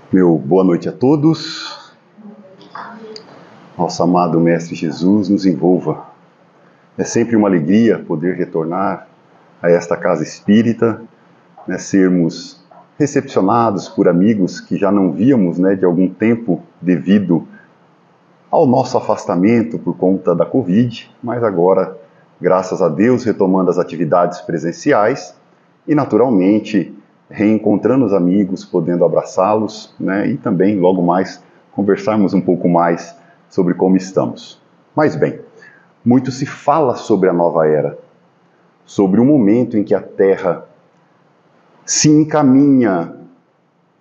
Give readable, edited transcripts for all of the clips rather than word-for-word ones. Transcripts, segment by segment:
Meu boa noite a todos. Nosso amado Mestre Jesus nos envolva. É sempre uma alegria poder retornar a esta casa espírita, sermos recepcionados por amigos que já não víamos de algum tempo devido ao nosso afastamento por conta da Covid, mas agora, graças a Deus, retomando as atividades presenciais e, naturalmente, reencontrando os amigos, podendo abraçá-los, e também, logo mais, conversarmos um pouco mais sobre como estamos. Mas bem, muito se fala sobre a nova era, sobre o momento em que a Terra se encaminha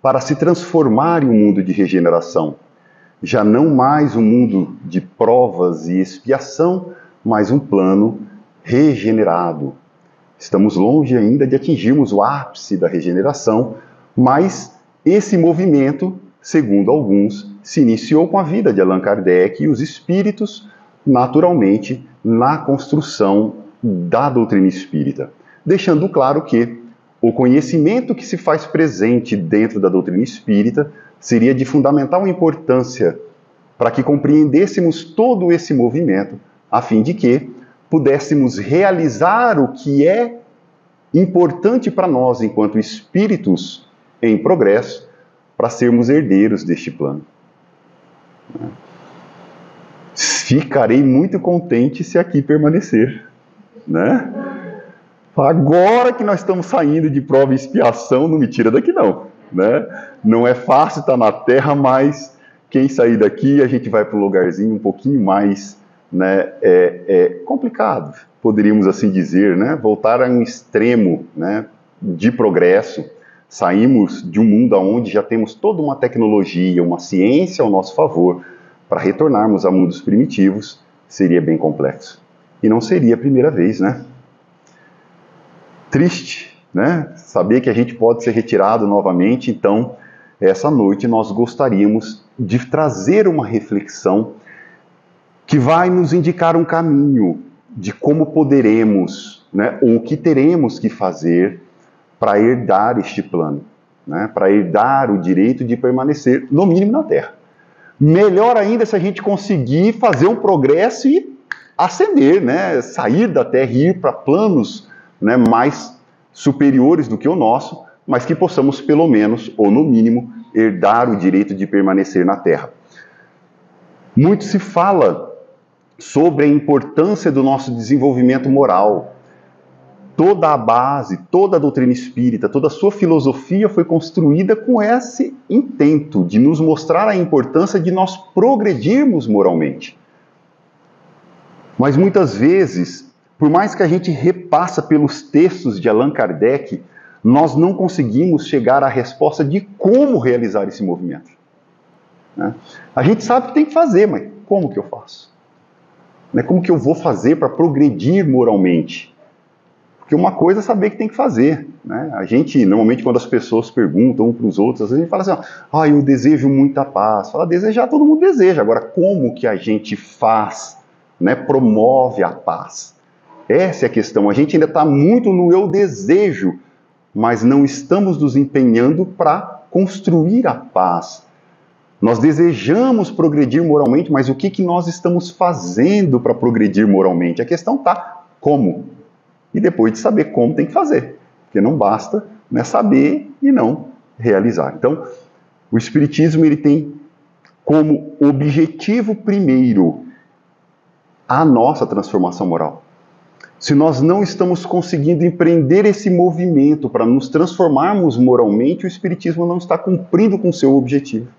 para se transformar em um mundo de regeneração. Já não mais um mundo de provas e expiação, mas um plano regenerado. Estamos longe ainda de atingirmos o ápice da regeneração, mas esse movimento, segundo alguns, se iniciou com a vida de Allan Kardec e os espíritos, naturalmente, na construção da doutrina espírita. Deixando claro que o conhecimento que se faz presente dentro da doutrina espírita seria de fundamental importância para que compreendêssemos todo esse movimento, a fim de que pudéssemos realizar o que é importante para nós, enquanto espíritos em progresso, para sermos herdeiros deste plano. Ficarei muito contente se aqui permanecer, Agora que nós estamos saindo de prova e expiação, não me tira daqui não, Não é fácil estar na Terra, mas quem sair daqui, a gente vai para um lugarzinho um pouquinho mais complicado, poderíamos assim dizer, voltar a um extremo de progresso. Saímos de um mundo onde já temos toda uma tecnologia, uma ciência ao nosso favor, para retornarmos a mundos primitivos, seria bem complexo. E não seria a primeira vez, Triste, saber que a gente pode ser retirado novamente. Então, essa noite nós gostaríamos de trazer uma reflexão que vai nos indicar um caminho de como poderemos, ou o que teremos que fazer para herdar este plano, para herdar o direito de permanecer, no mínimo, na Terra. Melhor ainda se a gente conseguir fazer um progresso e ascender, sair da Terra e ir para planos mais superiores do que o nosso, mas que possamos, pelo menos, ou no mínimo, herdar o direito de permanecer na Terra. Muito se fala sobre a importância do nosso desenvolvimento moral. Toda a base, toda a doutrina espírita, toda a sua filosofia foi construída com esse intento de nos mostrar a importância de nós progredirmos moralmente. Mas muitas vezes, por mais que a gente repassa pelos textos de Allan Kardec, nós não conseguimos chegar à resposta de como realizar esse movimento. A gente sabe que tem que fazer, mas como que eu faço? Como que eu vou fazer para progredir moralmente? Porque uma coisa é saber que tem que fazer. A gente, normalmente, quando as pessoas perguntam um para os outros, às vezes a gente fala assim, eu desejo muita paz. Fala, desejar todo mundo deseja. Agora, como que a gente faz, promove a paz? Essa é a questão. A gente ainda está muito no eu desejo, mas não estamos nos empenhando para construir a paz. Nós desejamos progredir moralmente, mas o que nós estamos fazendo para progredir moralmente? A questão está como? E depois de saber como, tem que fazer. Porque não basta saber e não realizar. Então, o Espiritismo ele tem como objetivo primeiro a nossa transformação moral. Se nós não estamos conseguindo empreender esse movimento para nos transformarmos moralmente, o Espiritismo não está cumprindo com o seu objetivo.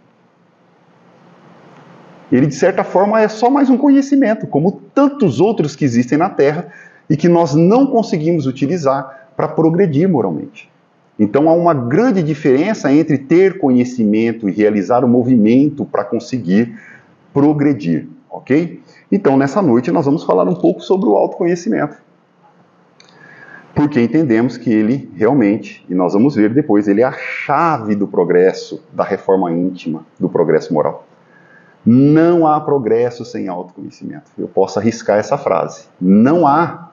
Ele, de certa forma, é só mais um conhecimento, como tantos outros que existem na Terra e que nós não conseguimos utilizar para progredir moralmente. Então, há uma grande diferença entre ter conhecimento e realizar o movimento para conseguir progredir, ok? Então, nessa noite, nós vamos falar um pouco sobre o autoconhecimento. Porque entendemos que ele realmente, e nós vamos ver depois, ele é a chave do progresso, da reforma íntima, do progresso moral. Não há progresso sem autoconhecimento. Eu posso arriscar essa frase. Não há.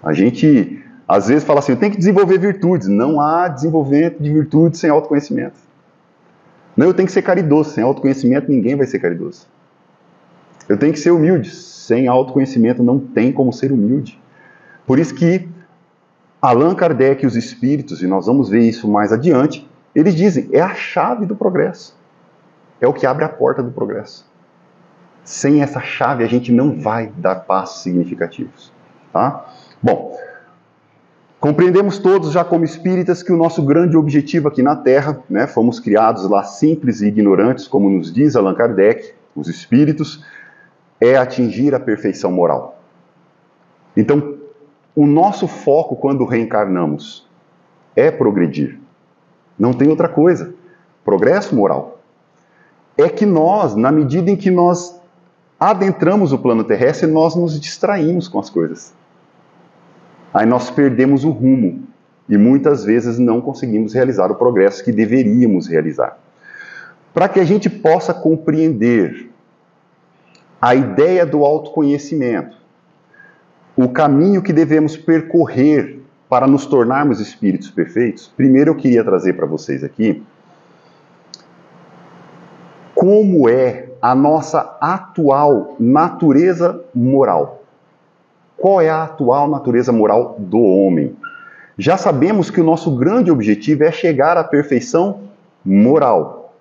A gente, às vezes, fala assim, eu tenho que desenvolver virtudes. Não há desenvolvimento de virtudes sem autoconhecimento. Não, eu tenho que ser caridoso. Sem autoconhecimento, ninguém vai ser caridoso. Eu tenho que ser humilde. Sem autoconhecimento, não tem como ser humilde. Por isso que Allan Kardec e os espíritos, e nós vamos ver isso mais adiante, eles dizem, é a chave do progresso. É o que abre a porta do progresso. Sem essa chave, a gente não vai dar passos significativos. Tá? Bom, compreendemos todos já como espíritas que o nosso grande objetivo aqui na Terra, né, fomos criados lá simples e ignorantes, como nos diz Allan Kardec, os espíritos, é atingir a perfeição moral. Então, o nosso foco quando reencarnamos é progredir. Não tem outra coisa. Progresso moral. É que nós, na medida em que nós adentramos o plano terrestre, nós nos distraímos com as coisas. Aí nós perdemos o rumo e muitas vezes não conseguimos realizar o progresso que deveríamos realizar. Para que a gente possa compreender a ideia do autoconhecimento, o caminho que devemos percorrer para nos tornarmos espíritos perfeitos, primeiro eu queria trazer para vocês aqui como é a nossa atual natureza moral. Qual é a atual natureza moral do homem? Já sabemos que o nosso grande objetivo é chegar à perfeição moral,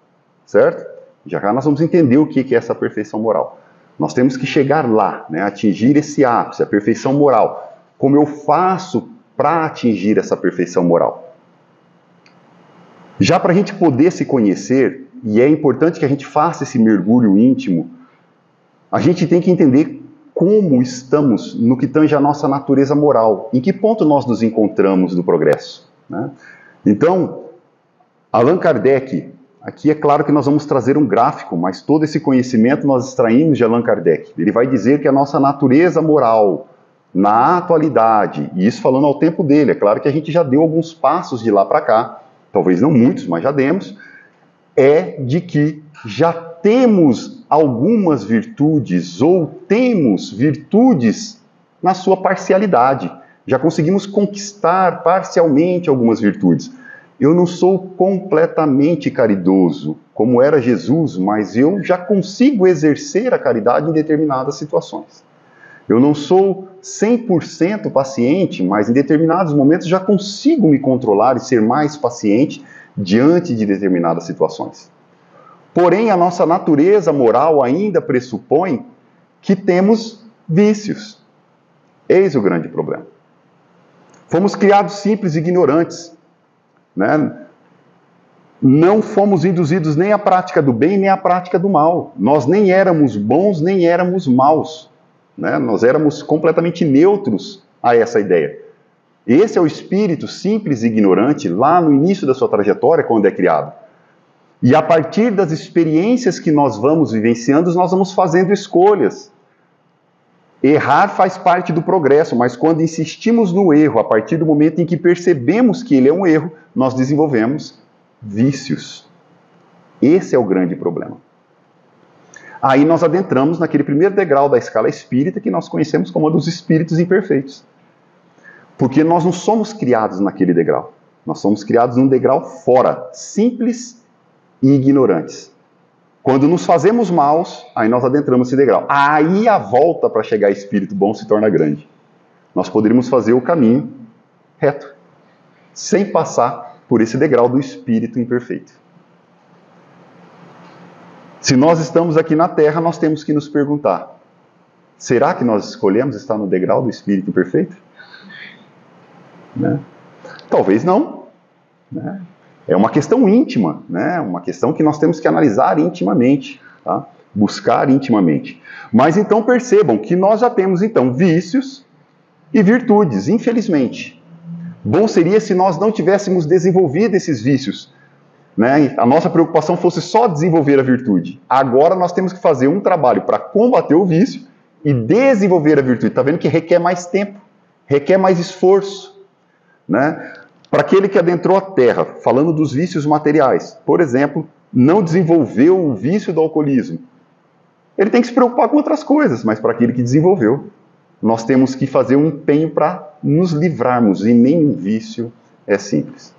certo? Já nós vamos entender o que é essa perfeição moral. Nós temos que chegar lá, né, atingir esse ápice, a perfeição moral. Como eu faço para atingir essa perfeição moral? Já para a gente poder se conhecer, e é importante que a gente faça esse mergulho íntimo, a gente tem que entender como estamos no que tange a nossa natureza moral, em que ponto nós nos encontramos no progresso, né? Então, Allan Kardec, aqui é claro que nós vamos trazer um gráfico, mas todo esse conhecimento nós extraímos de Allan Kardec. Ele vai dizer que a nossa natureza moral, na atualidade, e isso falando ao tempo dele, é claro que a gente já deu alguns passos de lá para cá, talvez não muitos, mas já demos, é de que já temos algumas virtudes, ou temos virtudes na sua parcialidade. Já conseguimos conquistar parcialmente algumas virtudes. Eu não sou completamente caridoso, como era Jesus, mas eu já consigo exercer a caridade em determinadas situações. Eu não sou 100% paciente, mas em determinados momentos já consigo me controlar e ser mais paciente diante de determinadas situações. Porém, a nossa natureza moral ainda pressupõe que temos vícios. Eis o grande problema. Fomos criados simples e ignorantes, né? Não fomos induzidos nem à prática do bem, nem à prática do mal. Nós nem éramos bons, nem éramos maus, né? Nós éramos completamente neutros a essa ideia. Esse é o espírito simples e ignorante lá no início da sua trajetória, quando é criado. E a partir das experiências que nós vamos vivenciando, nós vamos fazendo escolhas. Errar faz parte do progresso, mas quando insistimos no erro, a partir do momento em que percebemos que ele é um erro, nós desenvolvemos vícios. Esse é o grande problema. Aí nós adentramos naquele primeiro degrau da escala espírita que nós conhecemos como a dos espíritos imperfeitos. Porque nós não somos criados naquele degrau. Nós somos criados num degrau fora, simples e ignorantes. Quando nos fazemos maus, aí nós adentramos esse degrau. Aí a volta para chegar a espírito bom se torna grande. Nós poderíamos fazer o caminho reto, sem passar por esse degrau do espírito imperfeito. Se nós estamos aqui na Terra, nós temos que nos perguntar, será que nós escolhemos estar no degrau do espírito imperfeito? Né? Talvez não. Né? É uma questão íntima, né? Uma questão que nós temos que analisar intimamente, tá? Buscar intimamente. Mas então percebam que nós já temos então vícios e virtudes, infelizmente. Bom seria se nós não tivéssemos desenvolvido esses vícios, né? A nossa preocupação fosse só desenvolver a virtude. Agora nós temos que fazer um trabalho para combater o vício e desenvolver a virtude. Está vendo que requer mais tempo, requer mais esforço, né? Para aquele que adentrou a Terra, falando dos vícios materiais, por exemplo, não desenvolveu o vício do alcoolismo. Ele tem que se preocupar com outras coisas, mas para aquele que desenvolveu, nós temos que fazer um empenho para nos livrarmos, e nenhum vício é simples.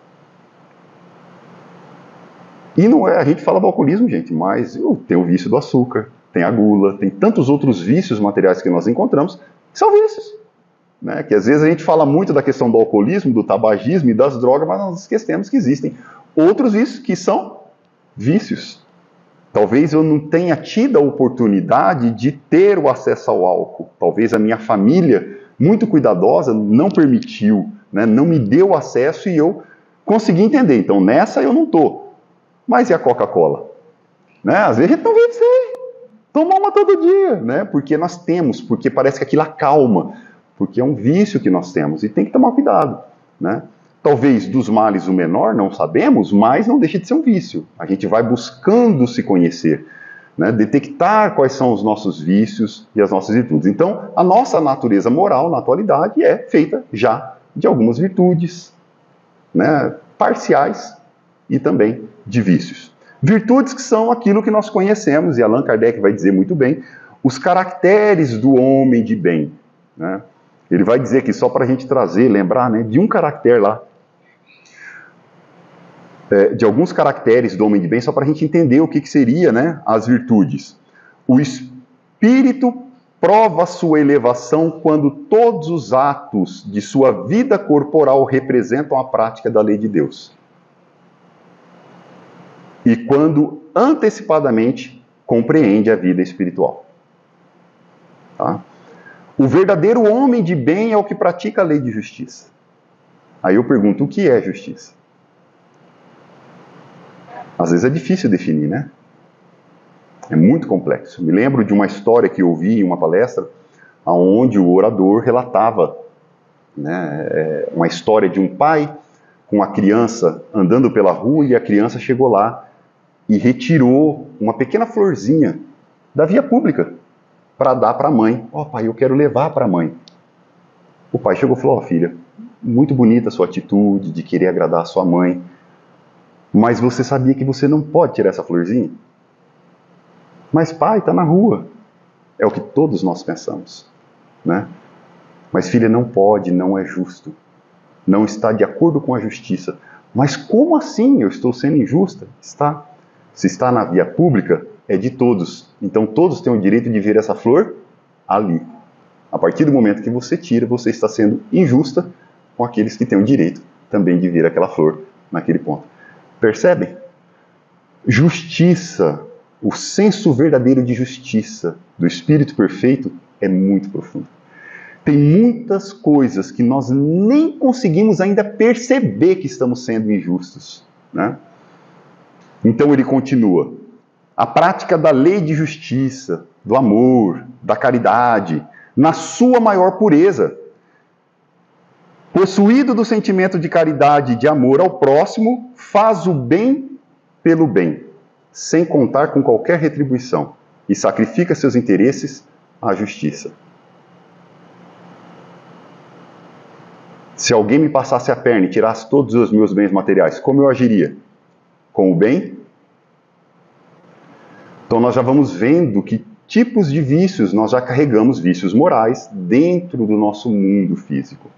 E não é, a gente fala do alcoolismo, gente, mas tem o vício do açúcar, tem a gula, tem tantos outros vícios materiais que nós encontramos que são vícios. Né? Que às vezes a gente fala muito da questão do alcoolismo, do tabagismo e das drogas, mas nós esquecemos que existem outros vícios que são vícios. Talvez eu não tenha tido a oportunidade de ter o acesso ao álcool. Talvez a minha família, muito cuidadosa, não permitiu, né? Não me deu acesso e eu consegui entender. Então nessa eu não estou. Mas e a Coca-Cola? Né? Às vezes a gente não vê isso aí. Toma uma todo dia, né? Porque nós temos, porque parece que aquilo acalma. Porque é um vício que nós temos e tem que tomar cuidado, né? Talvez dos males o menor, não sabemos, mas não deixa de ser um vício. A gente vai buscando se conhecer, né? Detectar quais são os nossos vícios e as nossas virtudes. Então, a nossa natureza moral, na atualidade, é feita já de algumas virtudes, né? Parciais e também de vícios. Virtudes que são aquilo que nós conhecemos, e Allan Kardec vai dizer muito bem, os caracteres do homem de bem, né? Ele vai dizer aqui, só para a gente trazer, lembrar, né, de um caractere lá, de alguns caracteres do homem de bem, só para a gente entender o que seria, né, as virtudes. O espírito prova sua elevação quando todos os atos de sua vida corporal representam a prática da lei de Deus. E quando antecipadamente compreende a vida espiritual. Tá? O verdadeiro homem de bem é o que pratica a lei de justiça. Aí eu pergunto, o que é justiça? Às vezes é difícil definir, né? É muito complexo. Me lembro de uma história que eu ouvi em uma palestra, onde o orador relatava, né, uma história de um pai com a criança andando pela rua e a criança chegou lá e retirou uma pequena florzinha da via pública para dar para a mãe. Ó, pai, eu quero levar para a mãe. O pai chegou e falou, ó, filha, muito bonita a sua atitude de querer agradar a sua mãe, mas você sabia que você não pode tirar essa florzinha? Mas pai, está na rua. É o que todos nós pensamos, né? Mas filha, não pode, não é justo. Não está de acordo com a justiça. Mas como assim eu estou sendo injusta? Está. Se está na via pública, é de todos. Então todos têm o direito de ver essa flor ali. A partir do momento que você tira, você está sendo injusta com aqueles que têm o direito também de ver aquela flor naquele ponto. Percebem? Justiça, o senso verdadeiro de justiça do Espírito perfeito é muito profundo. Tem muitas coisas que nós nem conseguimos ainda perceber que estamos sendo injustos, né? Então ele continua. A prática da lei de justiça, do amor, da caridade, na sua maior pureza. Possuído do sentimento de caridade e de amor ao próximo, faz o bem pelo bem, sem contar com qualquer retribuição, e sacrifica seus interesses à justiça. Se alguém me passasse a perna e tirasse todos os meus bens materiais, como eu agiria? Com o bem? Então nós já vamos vendo que tipos de vícios, nós já carregamos vícios morais dentro do nosso mundo físico.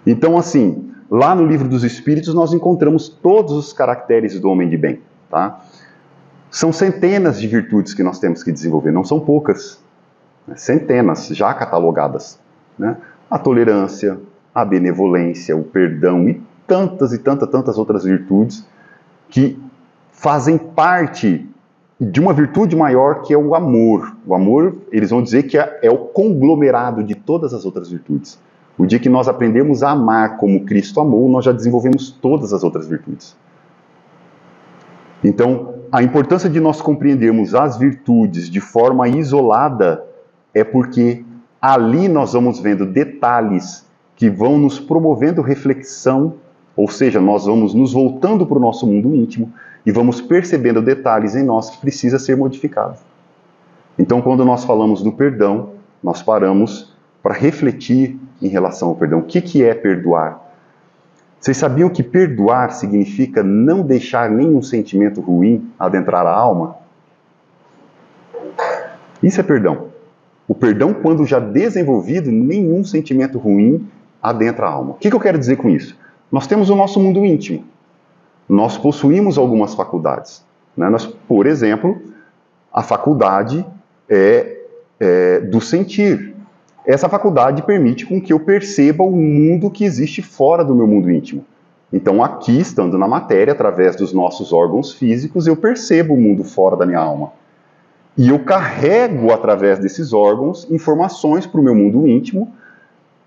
Então assim, lá no Livro dos Espíritos nós encontramos todos os caracteres do homem de bem. Tá? São centenas de virtudes que nós temos que desenvolver, não são poucas. Né? Centenas já catalogadas. Né? A tolerância, a benevolência, o perdão e tantas outras virtudes que fazem parte de uma virtude maior que é o amor. O amor, eles vão dizer que é o conglomerado de todas as outras virtudes. O dia que nós aprendemos a amar como Cristo amou, nós já desenvolvemos todas as outras virtudes. Então, a importância de nós compreendermos as virtudes de forma isolada é porque ali nós vamos vendo detalhes que vão nos promovendo reflexão, ou seja, nós vamos nos voltando para o nosso mundo íntimo e vamos percebendo detalhes em nós que precisa ser modificado. Então, quando nós falamos do perdão, nós paramos para refletir em relação ao perdão. O que é perdoar? Vocês sabiam que perdoar significa não deixar nenhum sentimento ruim adentrar a alma? Isso é perdão. O perdão, quando já desenvolvido, nenhum sentimento ruim adentra a alma. O que eu quero dizer com isso? Nós temos o nosso mundo íntimo. Nós possuímos algumas faculdades. Né? Por exemplo, a faculdade do sentir. Essa faculdade permite com que eu perceba o mundo que existe fora do meu mundo íntimo. Então, aqui, estando na matéria, através dos nossos órgãos físicos, eu percebo o mundo fora da minha alma. E eu carrego, através desses órgãos, informações para o meu mundo íntimo,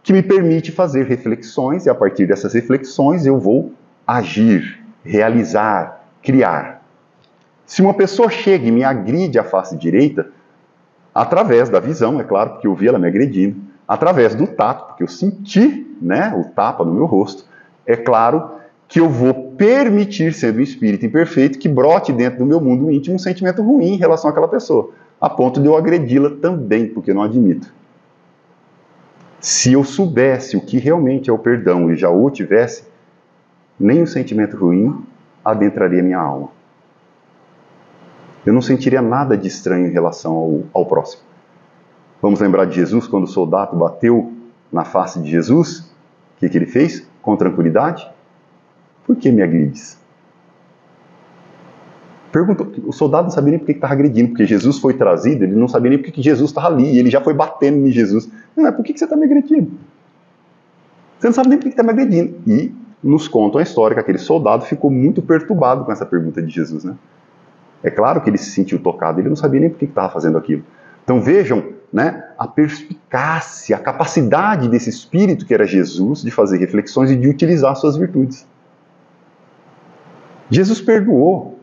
que me permite fazer reflexões, e a partir dessas reflexões eu vou agir, realizar, criar. Se uma pessoa chega e me agride à face direita, através da visão, é claro, porque eu vi ela me agredindo, através do tato, porque eu senti, né, o tapa no meu rosto, é claro que eu vou permitir, sendo um espírito imperfeito, que brote dentro do meu mundo íntimo um sentimento ruim em relação àquela pessoa, a ponto de eu agredi-la também, porque eu não admito. Se eu soubesse o que realmente é o perdão e já o tivesse, nem o sentimento ruim adentraria minha alma. Eu não sentiria nada de estranho em relação ao próximo. Vamos lembrar de Jesus, quando o soldado bateu na face de Jesus? O que ele fez? Com tranquilidade? Por que me agredes? Perguntou, o soldado não sabia nem por que estava agredindo, porque Jesus foi trazido, ele não sabia nem por que Jesus estava ali, e ele já foi batendo em Jesus. Não, por que você está me agredindo? Você não sabe nem por que está me agredindo. E nos contam a história que aquele soldado ficou muito perturbado com essa pergunta de Jesus, né? É claro que ele se sentiu tocado, ele não sabia nem por que estava fazendo aquilo. Então vejam, né, a perspicácia, a capacidade desse espírito que era Jesus de fazer reflexões e de utilizar suas virtudes. Jesus perdoou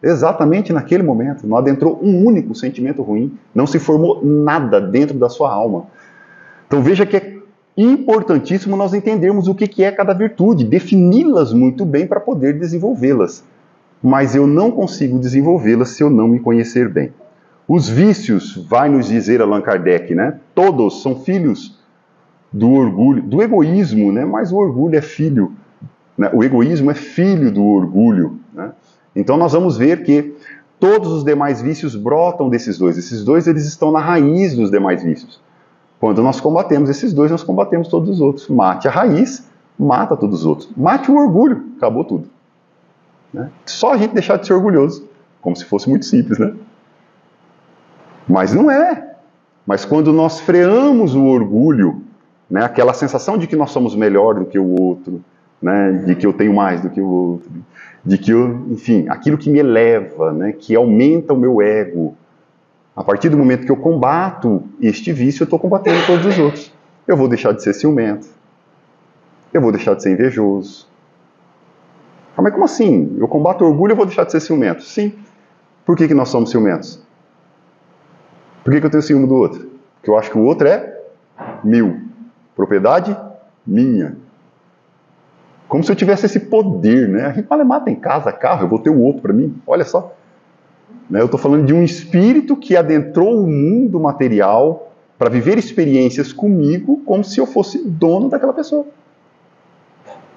exatamente naquele momento, não adentrou um único sentimento ruim, não se formou nada dentro da sua alma. Então veja que é importantíssimo nós entendermos o que é cada virtude, defini-las muito bem para poder desenvolvê-las. Mas eu não consigo desenvolvê-las se eu não me conhecer bem. Os vícios, vai nos dizer Allan Kardec, né? Todos são filhos do orgulho, do egoísmo, né? Mas o orgulho é filho, né? O egoísmo é filho do orgulho, né? Então nós vamos ver que todos os demais vícios brotam desses dois. Esses dois eles estão na raiz dos demais vícios. Quando nós combatemos esses dois, nós combatemos todos os outros. Mate a raiz, mata todos os outros. Mate o orgulho, acabou tudo. Né? Só a gente deixar de ser orgulhoso, como se fosse muito simples, né? Mas não é. Mas quando nós freamos o orgulho, né, aquela sensação de que nós somos melhor do que o outro, né, de que eu tenho mais do que o outro, de que eu, enfim, aquilo que me eleva, né, que aumenta o meu ego. A partir do momento que eu combato este vício, eu estou combatendo todos os outros. Eu vou deixar de ser ciumento. Eu vou deixar de ser invejoso. Mas como assim? Eu combato o orgulho e eu vou deixar de ser ciumento? Sim. Por que nós somos ciumentos? Por que eu tenho ciúme do outro? Porque eu acho que o outro é meu. Propriedade minha. Como se eu tivesse esse poder, né? A gente mata em casa, carro, eu vou ter o outro para mim. Olha só. Eu estou falando de um espírito que adentrou o mundo material para viver experiências comigo como se eu fosse dono daquela pessoa.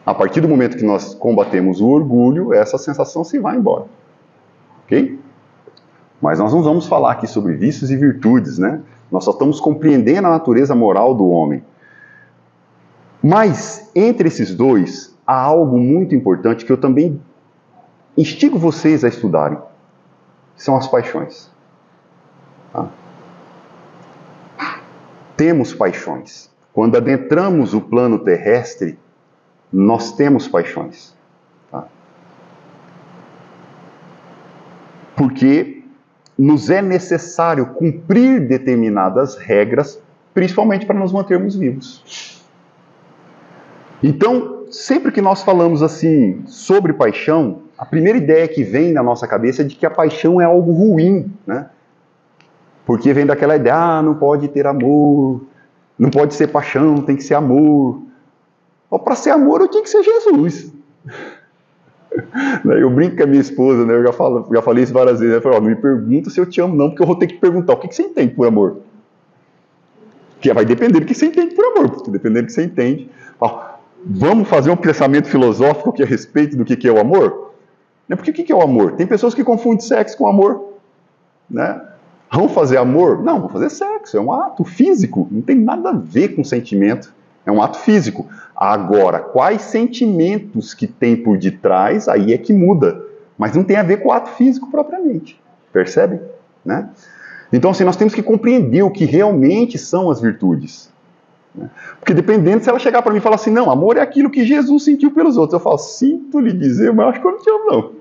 A partir do momento que nós combatemos o orgulho, essa sensação se vai embora. Ok? Mas nós não vamos falar aqui sobre vícios e virtudes, né? Nós só estamos compreendendo a natureza moral do homem. Mas, entre esses dois, há algo muito importante que eu também instigo vocês a estudarem. São as paixões. Tá? Temos paixões. Quando adentramos o plano terrestre, nós temos paixões. Tá? Porque nos é necessário cumprir determinadas regras, principalmente para nos mantermos vivos. Então, sempre que nós falamos assim sobre paixão, a primeira ideia que vem na nossa cabeça é de que a paixão é algo ruim, né? Porque vem daquela ideia, não pode ter amor, não pode ser paixão, tem que ser amor. Para ser amor, eu tinha que ser Jesus. Eu brinco com a minha esposa, né? Eu já falei isso várias vezes. Ela falou, não me pergunta se eu te amo não, porque eu vou ter que perguntar o que você entende por amor. Que vai depender do que você entende por amor, porque dependendo do que você entende. Vamos fazer um pensamento filosófico aqui a respeito do que é o amor? Porque o que é o amor? Tem pessoas que confundem sexo com amor. Né? Vamos fazer amor? Não, vamos fazer sexo. É um ato físico, não tem nada a ver com sentimento. É um ato físico. Agora, quais sentimentos que tem por detrás, aí é que muda. mas não tem a ver com o ato físico propriamente. Percebe? Né? Então, assim, nós temos que compreender o que realmente são as virtudes. Né? Porque dependendo, se ela chegar para mim e falar assim, não, amor é aquilo que Jesus sentiu pelos outros, eu falo, sinto lhe dizer, mas eu acho que eu não te amo, não.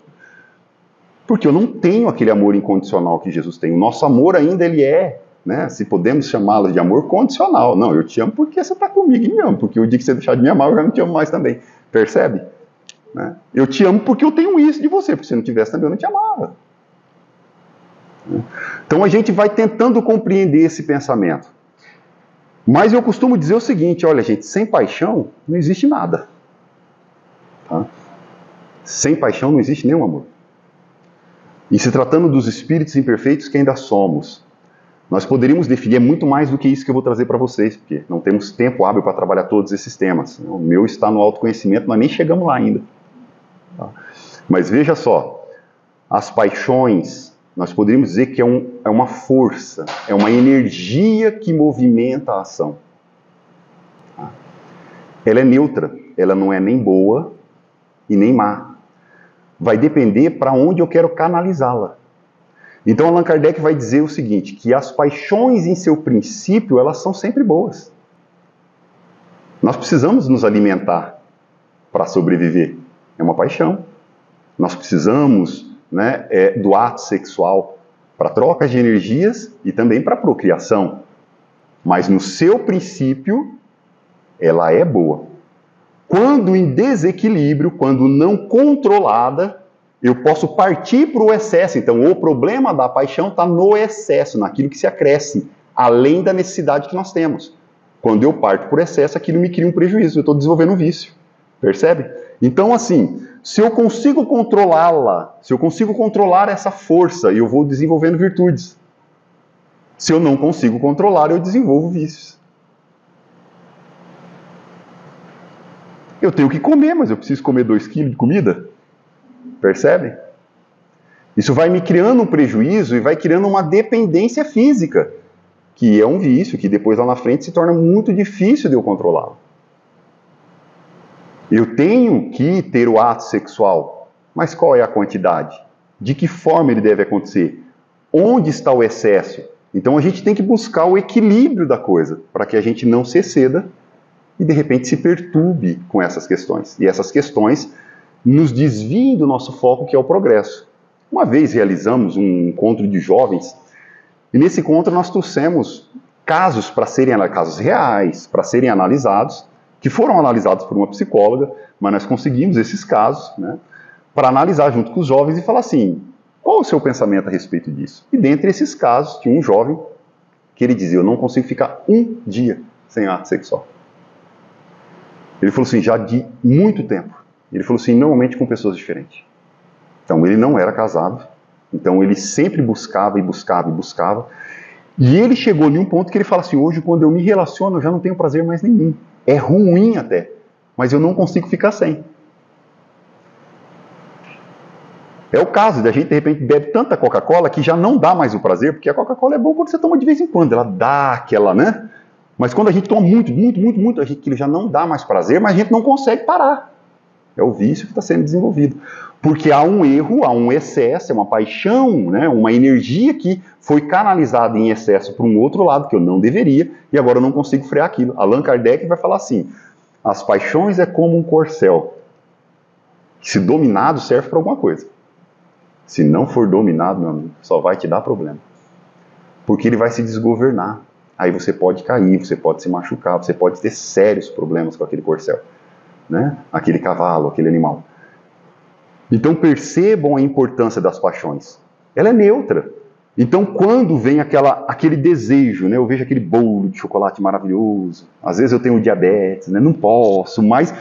Porque eu não tenho aquele amor incondicional que Jesus tem. O nosso amor ainda, ele é, né, se podemos chamá-lo de amor condicional. Não, eu te amo porque você está comigo e me ama, porque o dia que você deixar de me amar, eu já não te amo mais também. Percebe? Né? Eu te amo porque eu tenho isso de você, porque se não tivesse também eu não te amava. Então a gente vai tentando compreender esse pensamento. Mas eu costumo dizer o seguinte, olha gente, sem paixão não existe nada. Tá? Sem paixão não existe nenhum amor. E se tratando dos espíritos imperfeitos que ainda somos, nós poderíamos definir muito mais do que isso que eu vou trazer para vocês, porque não temos tempo hábil para trabalhar todos esses temas. O meu está no autoconhecimento, nós nem chegamos lá ainda. Tá? Mas veja só, as paixões, nós poderíamos dizer que é uma força, é uma energia que movimenta a ação. Tá? Ela é neutra, ela não é nem boa e nem má. Vai depender para onde eu quero canalizá-la. Então Allan Kardec vai dizer o seguinte, que as paixões em seu princípio, elas são sempre boas. Nós precisamos nos alimentar para sobreviver. É uma paixão. Nós precisamos, né, do ato sexual para troca de energias e também para procriação. Mas no seu princípio, ela é boa. Quando em desequilíbrio, quando não controlada, eu posso partir para o excesso. Então, o problema da paixão está no excesso, naquilo que se acresce, além da necessidade que nós temos. Quando eu parto por excesso, aquilo me cria um prejuízo, eu estou desenvolvendo um vício. Percebe? Então, assim, se eu consigo controlá-la, se eu consigo controlar essa força, eu vou desenvolvendo virtudes. Se eu não consigo controlar, eu desenvolvo vícios. Eu tenho que comer, mas eu preciso comer 2 quilos de comida. Percebe? Isso vai me criando um prejuízo e vai criando uma dependência física, que é um vício, que depois lá na frente se torna muito difícil de eu controlá-lo. Eu tenho que ter o ato sexual, mas qual é a quantidade? De que forma ele deve acontecer? Onde está o excesso? Então a gente tem que buscar o equilíbrio da coisa, para que a gente não se exceda e de repente se perturbe com essas questões. E essas questões nos desviem do nosso foco, que é o progresso. Uma vez realizamos um encontro de jovens, e nesse encontro nós trouxemos casos para serem casos reais, para serem analisados, que foram analisados por uma psicóloga, mas nós conseguimos esses casos, né, para analisar junto com os jovens e falar assim, qual o seu pensamento a respeito disso? E dentre esses casos, tinha um jovem que ele dizia, eu não consigo ficar um dia sem ato sexual. Ele falou assim, já de muito tempo. Ele falou assim, normalmente com pessoas diferentes. Então ele não era casado, então ele sempre buscava e buscava e buscava. E ele chegou em um ponto que ele fala assim, hoje quando eu me relaciono eu já não tenho prazer mais nenhum. É ruim até, mas eu não consigo ficar sem. É o caso de a gente de repente bebe tanta Coca-Cola que já não dá mais o prazer, porque a Coca-Cola é bom quando você toma de vez em quando, ela dá aquela, né? Mas quando a gente toma muito, aquilo já não dá mais prazer, mas a gente não consegue parar. É o vício que está sendo desenvolvido. Porque há um erro, há um excesso, é uma paixão, né? Uma energia que foi canalizada em excesso para um outro lado, que eu não deveria, e agora eu não consigo frear aquilo. Allan Kardec vai falar assim, as paixões é como um corcel, que se dominado serve para alguma coisa. Se não for dominado, meu amigo, só vai te dar problema. Porque ele vai se desgovernar. Aí você pode cair, você pode se machucar, você pode ter sérios problemas com aquele corcel, né? Aquele cavalo, aquele animal. Então percebam a importância das paixões. Ela é neutra. Então quando vem aquele desejo, né? Eu vejo aquele bolo de chocolate maravilhoso, às vezes eu tenho diabetes, né? Não posso, mas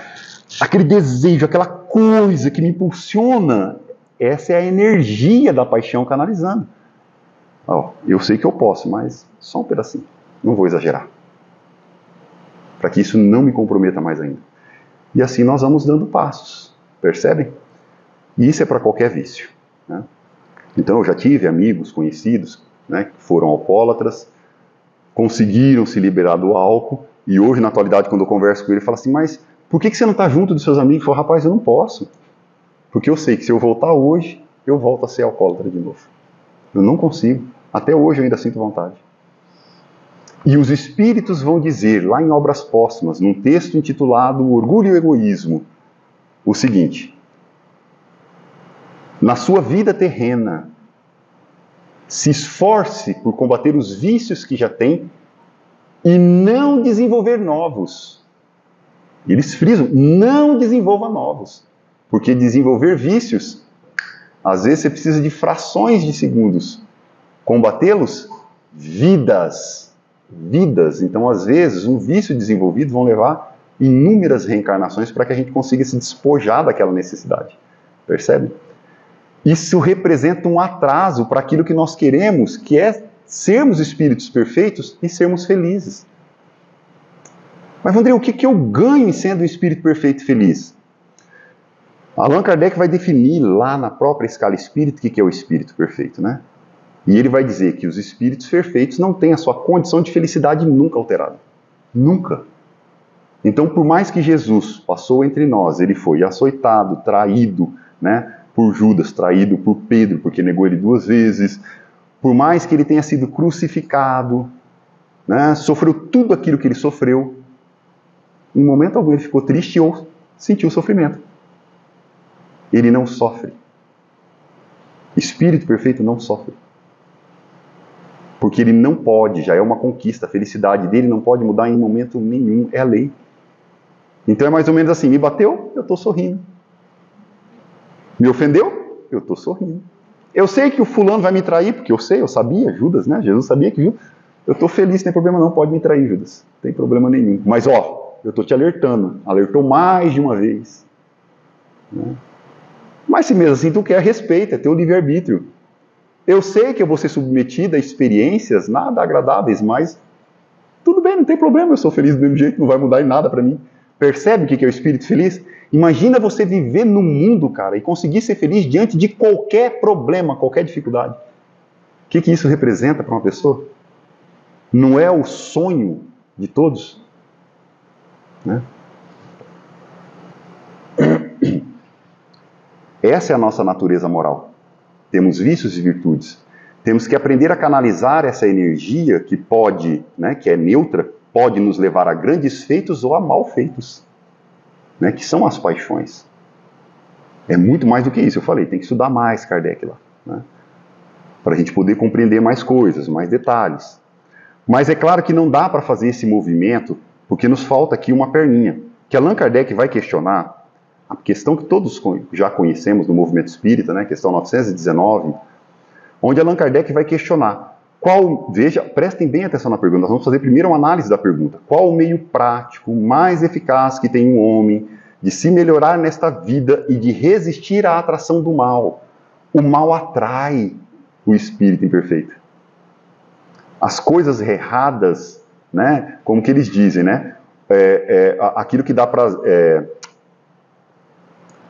aquele desejo, aquela coisa que me impulsiona, essa é a energia da paixão canalizando. Ó, eu sei que eu posso, mas só um pedacinho. Não vou exagerar. Para que isso não me comprometa mais ainda. E assim nós vamos dando passos. Percebem? E isso é para qualquer vício. Né? Então eu já tive amigos, conhecidos, né, que foram alcoólatras, conseguiram se liberar do álcool, e hoje na atualidade quando eu converso com ele, ele fala assim, mas por que você não está junto dos seus amigos? Eu falo, rapaz, eu não posso. Porque eu sei que se eu voltar hoje, eu volto a ser alcoólatra de novo. Eu não consigo. Até hoje eu ainda sinto vontade. E os espíritos vão dizer, lá em Obras Póstumas, num texto intitulado Orgulho e Egoísmo, o seguinte: na sua vida terrena, se esforce por combater os vícios que já tem e não desenvolver novos. Eles frisam, não desenvolva novos. Porque desenvolver vícios, às vezes você precisa de frações de segundos. Combatê-los, vidas. Vidas. Então, às vezes, um vício desenvolvido vão levar inúmeras reencarnações para que a gente consiga se despojar daquela necessidade. Percebe? Isso representa um atraso para aquilo que nós queremos, que é sermos espíritos perfeitos e sermos felizes. Mas, André, o que eu ganho em sendo um espírito perfeito e feliz? Allan Kardec vai definir lá na própria escala espírita o que é o espírito perfeito, né? E ele vai dizer que os espíritos perfeitos não têm a sua condição de felicidade nunca alterada. Nunca. Então, por mais que Jesus passou entre nós, ele foi açoitado, traído, né, por Judas, traído por Pedro, porque negou ele 2 vezes, por mais que ele tenha sido crucificado, né, sofreu tudo aquilo que ele sofreu, em momento algum ele ficou triste ou sentiu sofrimento. Ele não sofre. Espírito perfeito não sofre. Porque ele não pode, já é uma conquista, a felicidade dele não pode mudar em momento nenhum, é a lei. Então é mais ou menos assim, me bateu, eu estou sorrindo. Me ofendeu, eu estou sorrindo. Eu sei que o fulano vai me trair, porque eu sabia, Judas, né? Jesus sabia que Judas. Eu estou feliz, não tem problema não, pode me trair, Judas. Não tem problema nenhum. Mas ó, eu estou te alertando, alertou mais de uma vez. Né? Mas se mesmo assim tu quer, respeita, é teu livre-arbítrio. Eu sei que eu vou ser submetido a experiências nada agradáveis, mas tudo bem, não tem problema, eu sou feliz do mesmo jeito, não vai mudar em nada para mim. Percebe o que é o espírito feliz? Imagina você viver no mundo, cara, e conseguir ser feliz diante de qualquer problema, qualquer dificuldade. O que isso representa para uma pessoa? Não é o sonho de todos? Né? Essa é a nossa natureza moral. Temos vícios e virtudes. Temos que aprender a canalizar essa energia que pode, né, que é neutra, pode nos levar a grandes feitos ou a mal feitos, né, que são as paixões. É muito mais do que isso, eu falei, tem que estudar mais Kardec lá, né, para a gente poder compreender mais coisas, mais detalhes. Mas é claro que não dá para fazer esse movimento, porque nos falta aqui uma perninha, que Allan Kardec vai questionar a questão que todos já conhecemos no movimento espírita, né, questão 919, onde Allan Kardec vai questionar veja, prestem bem atenção na pergunta, nós vamos fazer primeiro uma análise da pergunta. Qual o meio prático mais eficaz que tem um homem de se melhorar nesta vida e de resistir à atração do mal? O mal atrai o espírito imperfeito. As coisas erradas, né, como que eles dizem, né, aquilo que dá para...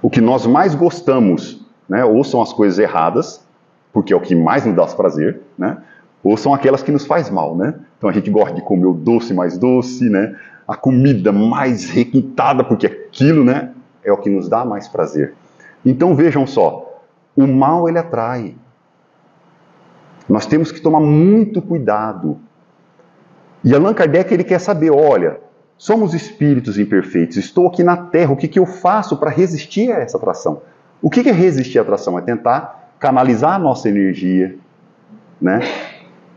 o que nós mais gostamos, né, ou são as coisas erradas, porque é o que mais nos dá prazer, né, ou são aquelas que nos faz mal, né? Então a gente gosta de comer o doce mais doce, né, a comida mais requintada, porque aquilo, né, é o que nos dá mais prazer. Então vejam só, o mal ele atrai. Nós temos que tomar muito cuidado. E Allan Kardec ele quer saber, olha, somos espíritos imperfeitos, estou aqui na Terra, o que eu faço para resistir a essa atração? O que é resistir à atração? É tentar canalizar a nossa energia, né,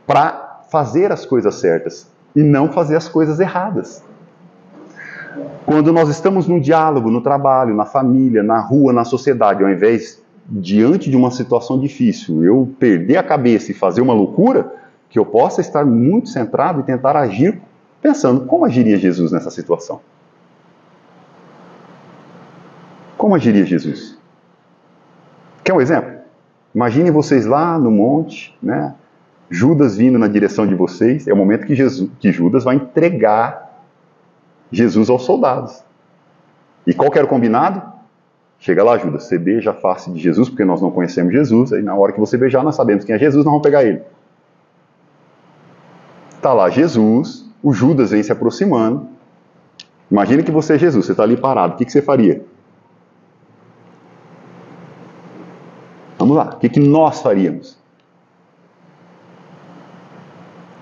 para fazer as coisas certas e não fazer as coisas erradas. Quando nós estamos num diálogo, no trabalho, na família, na rua, na sociedade, ao invés, diante de uma situação difícil, eu perder a cabeça e fazer uma loucura, que eu possa estar muito centrado e tentar agir pensando, como agiria Jesus nessa situação? Como agiria Jesus? Quer um exemplo? Imaginem vocês lá no monte, né? Judas vindo na direção de vocês, é o momento que Judas vai entregar Jesus aos soldados. E qual que era o combinado? Chega lá, Judas, você beija a face de Jesus, porque nós não conhecemos Jesus, aí na hora que você beijar, nós sabemos quem é Jesus, nós vamos pegar ele. Está lá Jesus, o Judas vem se aproximando. Imagina que você é Jesus, você está ali parado, o que você faria? Vamos lá, o que nós faríamos?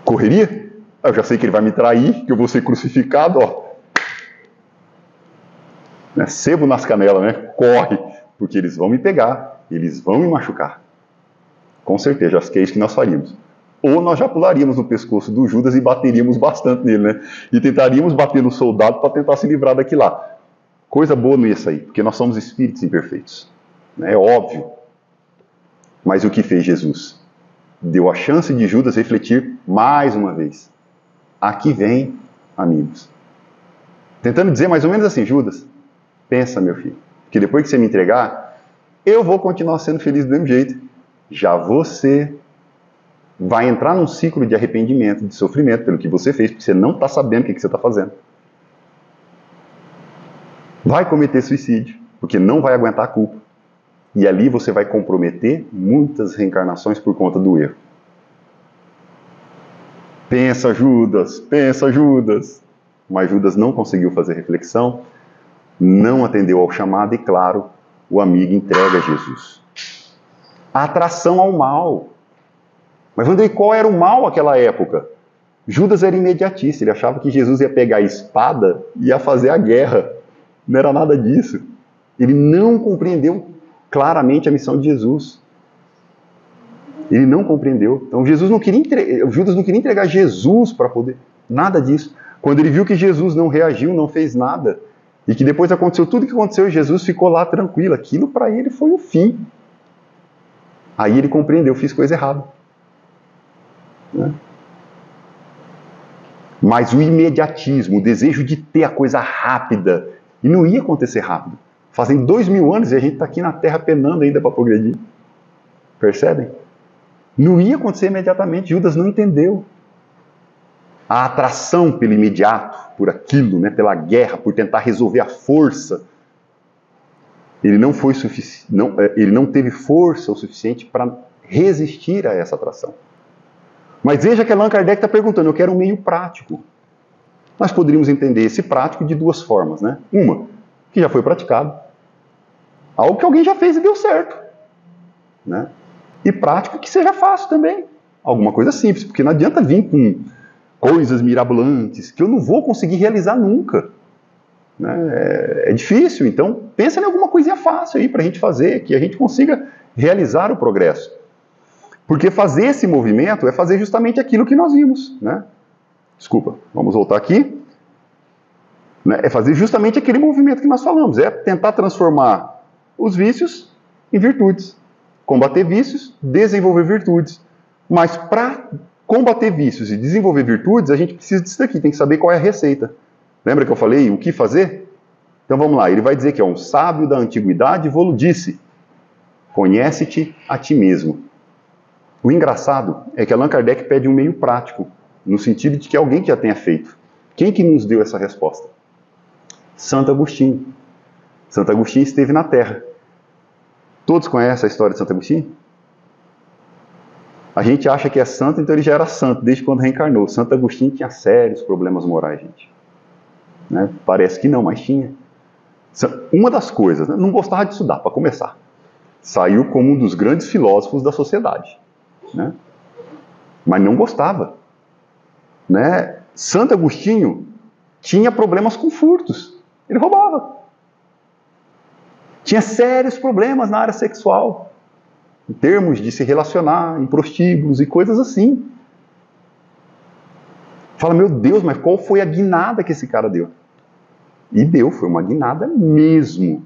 Correria? Eu já sei que ele vai me trair, que eu vou ser crucificado, ó. Né? Sebo nas canelas, né? Corre, porque eles vão me pegar, eles vão me machucar. Com certeza, acho que é isso que nós faríamos. Ou nós já pularíamos no pescoço do Judas e bateríamos bastante nele, né? E tentaríamos bater no soldado para tentar se livrar daquilo lá. Coisa boa não ia sair, porque nós somos espíritos imperfeitos. É óbvio. Mas o que fez Jesus? Deu a chance de Judas refletir mais uma vez. Aqui vem, amigos. Tentando dizer mais ou menos assim, Judas, pensa, meu filho, que depois que você me entregar, eu vou continuar sendo feliz do mesmo jeito. Já você vai entrar num ciclo de arrependimento, de sofrimento pelo que você fez, porque você não está sabendo o que você está fazendo. Vai cometer suicídio, porque não vai aguentar a culpa. E ali você vai comprometer muitas reencarnações por conta do erro. Pensa, Judas, pensa, Judas. Mas Judas não conseguiu fazer reflexão, não atendeu ao chamado e, claro, o amigo entrega a Jesus. A atração ao mal. Mas, Andrei, qual era o mal naquela época? Judas era imediatista, ele achava que Jesus ia pegar a espada e ia fazer a guerra. Não era nada disso. Ele não compreendeu claramente a missão de Jesus. Ele não compreendeu. Então Judas não queria entregar Jesus para poder. Nada disso. Quando ele viu que Jesus não reagiu, não fez nada, e que depois aconteceu tudo o que aconteceu, e Jesus ficou lá tranquilo. Aquilo para ele foi o fim. Aí ele compreendeu, fiz coisa errada. Né? Mas o imediatismo, o desejo de ter a coisa rápida, e não ia acontecer rápido. Fazem 2000 anos e a gente está aqui na Terra penando ainda para progredir. Percebem? Não ia acontecer imediatamente, Judas não entendeu. A atração pelo imediato, por aquilo, né, pela guerra, por tentar resolver a força, ele não teve força o suficiente para resistir a essa atração. Mas veja que Allan Kardec está perguntando, eu quero um meio prático. Nós poderíamos entender esse prático de duas formas, né? Uma, que já foi praticado. Algo que alguém já fez e deu certo. Né? E prático que seja fácil também. Alguma coisa simples, porque não adianta vir com coisas mirabolantes que eu não vou conseguir realizar nunca. Né? É difícil, então pensa em alguma coisinha fácil aí para a gente fazer, que a gente consiga realizar o progresso. Porque fazer esse movimento é fazer justamente aquilo que nós vimos. Né? Desculpa, vamos voltar aqui. Né? É fazer justamente aquele movimento que nós falamos, é tentar transformar os vícios em virtudes. Combater vícios, desenvolver virtudes. Mas para combater vícios e desenvolver virtudes, a gente precisa disso daqui, tem que saber qual é a receita. Lembra que eu falei o que fazer? Então vamos lá, ele vai dizer que um sábio da antiguidade vou-lo disse, conhece-te a ti mesmo. O engraçado é que Allan Kardec pede um meio prático, no sentido de que alguém que já tenha feito. Quem que nos deu essa resposta? Santo Agostinho. Santo Agostinho esteve na Terra. Todos conhecem a história de Santo Agostinho? A gente acha que é santo, então ele já era santo desde quando reencarnou. Santo Agostinho tinha sérios problemas morais, gente. Né? Parece que não, mas tinha. Uma das coisas, né? Não gostava de estudar, para começar. Saiu como um dos grandes filósofos da sociedade. Né? Mas não gostava. Né? Santo Agostinho tinha problemas com furtos. Ele roubava. Tinha sérios problemas na área sexual, em termos de se relacionar, em prostíbulos e coisas assim. Fala, meu Deus, mas qual foi a guinada que esse cara deu? E deu, foi uma guinada mesmo.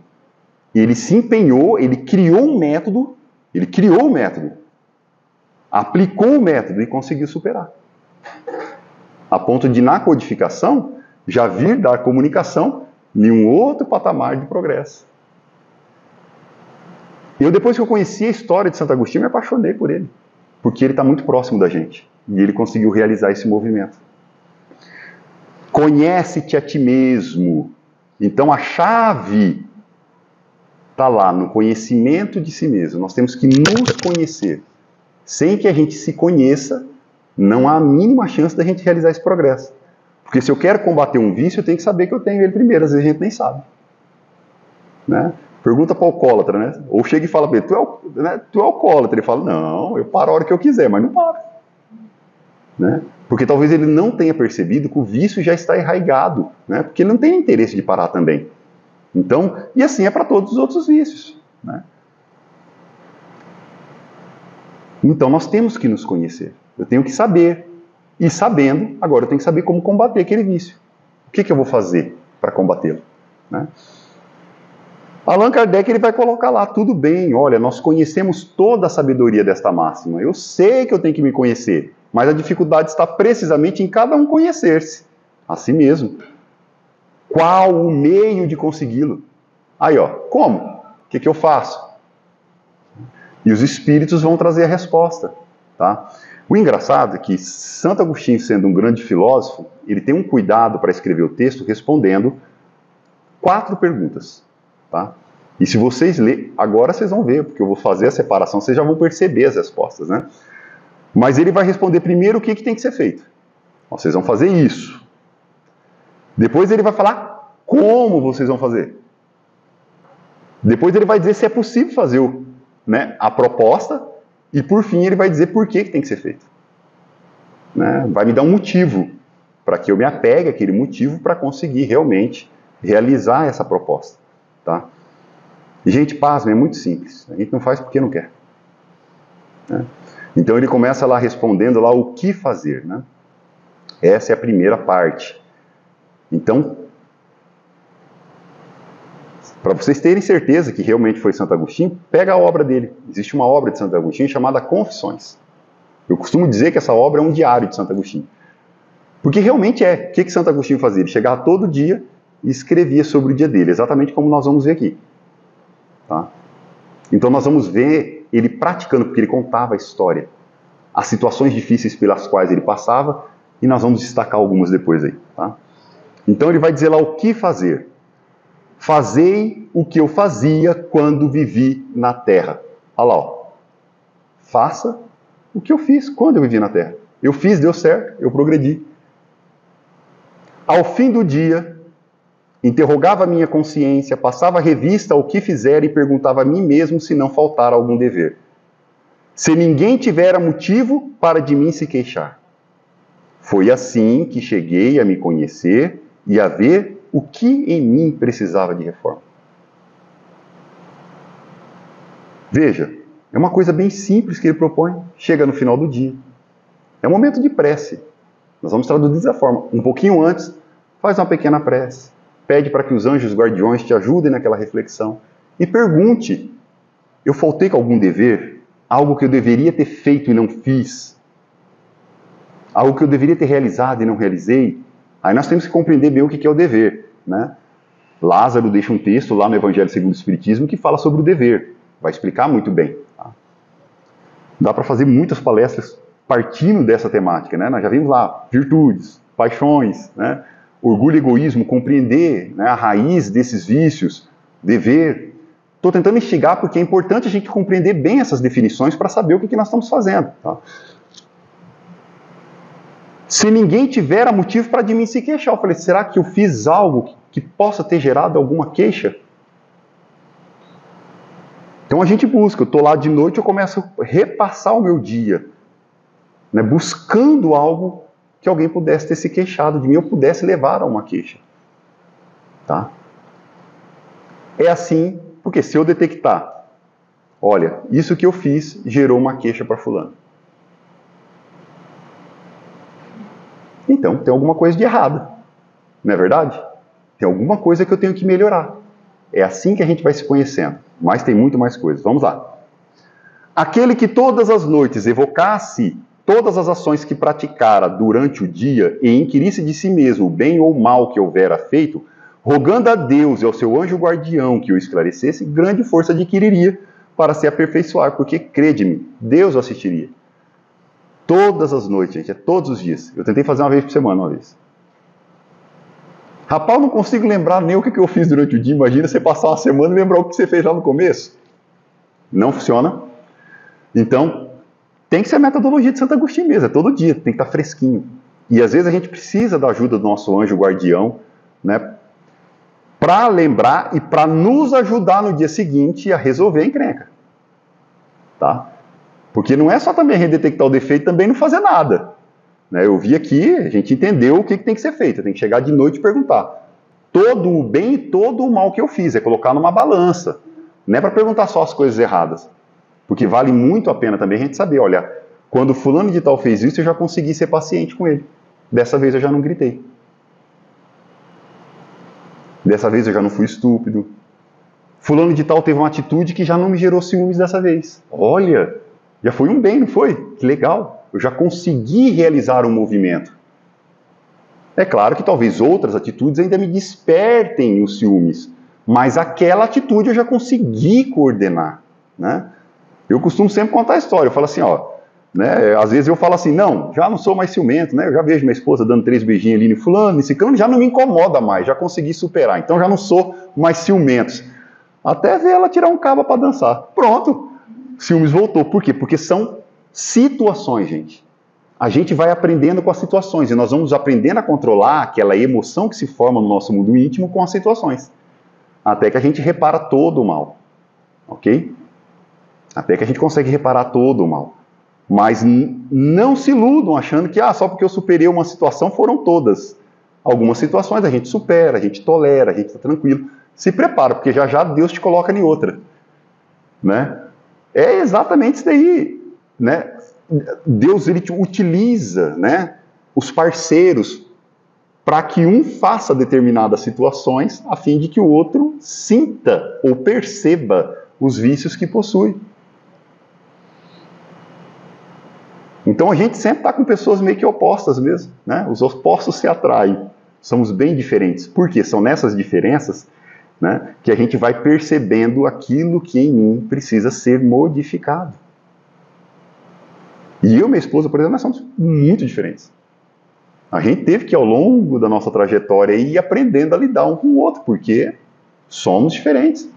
Ele se empenhou, ele criou um método, aplicou o método e conseguiu superar. A ponto de, na codificação, já vir dar comunicação em um outro patamar de progresso. Depois que eu conheci a história de Santo Agostinho, me apaixonei por ele. Porque ele está muito próximo da gente. E ele conseguiu realizar esse movimento. Conhece-te a ti mesmo. Então a chave está lá no conhecimento de si mesmo. Nós temos que nos conhecer. Sem que a gente se conheça, não há a mínima chance da gente realizar esse progresso. Porque se eu quero combater um vício, eu tenho que saber que eu tenho ele primeiro. Às vezes a gente nem sabe. Né? Pergunta para o alcoólatra, né? Ou chega e fala para ele, tu é alcoólatra. Ele fala, não, eu paro a hora que eu quiser, mas não paro. Né? Porque talvez ele não tenha percebido que o vício já está enraizado, né? Porque ele não tem interesse de parar também. Então, e assim é para todos os outros vícios. Né? Então nós temos que nos conhecer. Eu tenho que saber. E sabendo, agora eu tenho que saber como combater aquele vício. O que eu vou fazer para combatê-lo? Né? Allan Kardec ele vai colocar lá, tudo bem, olha, nós conhecemos toda a sabedoria desta máxima. Eu sei que eu tenho que me conhecer, mas a dificuldade está precisamente em cada um conhecer-se a si mesmo. Qual o meio de consegui-lo? Aí, ó, como? O que eu faço? E os espíritos vão trazer a resposta, tá? O engraçado é que Santo Agostinho, sendo um grande filósofo, ele tem um cuidado para escrever o texto respondendo 4 perguntas, tá? E se vocês lerem, agora vocês vão ver, porque eu vou fazer a separação, vocês já vão perceber as respostas, né? Mas ele vai responder primeiro o que tem que ser feito. Ó, vocês vão fazer isso. Depois ele vai falar como vocês vão fazer. Depois ele vai dizer se é possível fazer a proposta. E por fim ele vai dizer por que tem que ser feito. Né? Vai me dar um motivo para que eu me apegue àquele motivo para conseguir realmente realizar essa proposta. Tá? E, gente, pasme, é muito simples. A gente não faz porque não quer. Né? Então ele começa lá respondendo lá o que fazer. Né? Essa é a primeira parte. Então, para vocês terem certeza que realmente foi Santo Agostinho, pega a obra dele. Existe uma obra de Santo Agostinho chamada Confissões. Eu costumo dizer que essa obra é um diário de Santo Agostinho. Porque realmente é. O que Santo Agostinho fazia? Ele chegava todo dia e escrevia sobre o dia dele, exatamente como nós vamos ver aqui. Tá? Então nós vamos ver ele praticando, porque ele contava a história, as situações difíceis pelas quais ele passava, e nós vamos destacar algumas depois aí. Tá? Então ele vai dizer lá o que fazer. Fazei o que eu fazia quando vivi na terra. Olha lá, ó. Faça o que eu fiz quando eu vivi na terra. Eu fiz, deu certo, eu progredi. Ao fim do dia, interrogava a minha consciência, passava revista ao que fizera e perguntava a mim mesmo se não faltara algum dever. Se ninguém tivera motivo para de mim se queixar. Foi assim que cheguei a me conhecer e a ver o que em mim precisava de reforma. Veja, é uma coisa bem simples que ele propõe. Chega no final do dia. É um momento de prece. Nós vamos traduzir dessa forma. Um pouquinho antes, faz uma pequena prece. Pede para que os anjos guardiões te ajudem naquela reflexão. E pergunte, eu faltei com algum dever? Algo que eu deveria ter feito e não fiz? Algo que eu deveria ter realizado e não realizei? Aí nós temos que compreender bem o que é o dever. Né? Lázaro deixa um texto lá no Evangelho segundo o Espiritismo que fala sobre o dever. Vai explicar muito bem. Tá? Dá para fazer muitas palestras partindo dessa temática. Né? Nós já vimos lá virtudes, paixões, né? Orgulho e egoísmo, compreender, né, a raiz desses vícios, dever. Estou tentando instigar porque é importante a gente compreender bem essas definições para saber o que nós estamos fazendo. Tá? Se ninguém tiver motivo para de mim se queixar, eu falei, será que eu fiz algo que possa ter gerado alguma queixa? Então a gente busca, eu estou lá de noite, eu começo a repassar o meu dia, né, buscando algo que alguém pudesse ter se queixado de mim, ou pudesse levar a uma queixa. Tá? É assim, porque se eu detectar, olha, isso que eu fiz gerou uma queixa para fulano. Então, tem alguma coisa de errado. Não é verdade? Tem alguma coisa que eu tenho que melhorar. É assim que a gente vai se conhecendo. Mas tem muito mais coisas. Vamos lá. Aquele que todas as noites evocasse todas as ações que praticara durante o dia e inquirisse de si mesmo o bem ou o mal que houvera feito, rogando a Deus e ao seu anjo guardião que o esclarecesse, grande força adquiriria para se aperfeiçoar, porque, crede-me, Deus o assistiria. Todas as noites, gente, é todos os dias. Eu tentei fazer uma vez por semana, uma vez. Rapaz, eu não consigo lembrar nem o que eu fiz durante o dia. Imagina você passar uma semana e lembrar o que você fez lá no começo. Não funciona. Então, tem que ser a metodologia de Santo Agostinho mesmo. É todo dia, tem que estar fresquinho. E às vezes a gente precisa da ajuda do nosso anjo guardião, né, para lembrar e para nos ajudar no dia seguinte a resolver a encrenca. Tá? Porque não é só também redetectar o defeito e também não fazer nada. Né? Eu vi aqui, a gente entendeu o que tem que ser feito. Tem que chegar de noite e perguntar. Todo o bem e todo o mal que eu fiz. É colocar numa balança. Não é para perguntar só as coisas erradas. Porque vale muito a pena também a gente saber, olha, quando fulano de tal fez isso, eu já consegui ser paciente com ele. Dessa vez eu já não gritei. Dessa vez eu já não fui estúpido. Fulano de tal teve uma atitude que já não me gerou ciúmes dessa vez. Olha, já foi um bem, não foi? Que legal. Eu já consegui realizar um movimento. É claro que talvez outras atitudes ainda me despertem os ciúmes. Mas aquela atitude eu já consegui coordenar. Né? Eu costumo sempre contar a história. Eu falo assim, ó, né, às vezes eu falo assim, não, já não sou mais ciumento, né? Eu já vejo minha esposa dando 3 beijinhos ali no fulano, nesse cano, já não me incomoda mais, já consegui superar. Então já não sou mais ciumento. Até ver ela tirar um cabo para dançar. Pronto, ciúmes voltou. Por quê? Porque são situações, gente. A gente vai aprendendo com as situações e nós vamos aprendendo a controlar aquela emoção que se forma no nosso mundo íntimo com as situações. Até que a gente repara todo o mal. Ok? Até que a gente consegue reparar todo o mal. Mas não se iludam achando que só porque eu superei uma situação foram todas. Algumas situações a gente supera, a gente tolera, a gente está tranquilo. Se prepara, porque já já Deus te coloca em outra. Né? É exatamente isso daí. Né? Deus ele utiliza, né, os parceiros para que um faça determinadas situações a fim de que o outro sinta ou perceba os vícios que possui. Então a gente sempre está com pessoas meio que opostas mesmo. Né? Os opostos se atraem. Somos bem diferentes. Por quê? São nessas diferenças, né, que a gente vai percebendo aquilo que em mim precisa ser modificado. E eu e minha esposa, por exemplo, nós somos muito diferentes. A gente teve que, ao longo da nossa trajetória, ir aprendendo a lidar um com o outro, porque somos diferentes.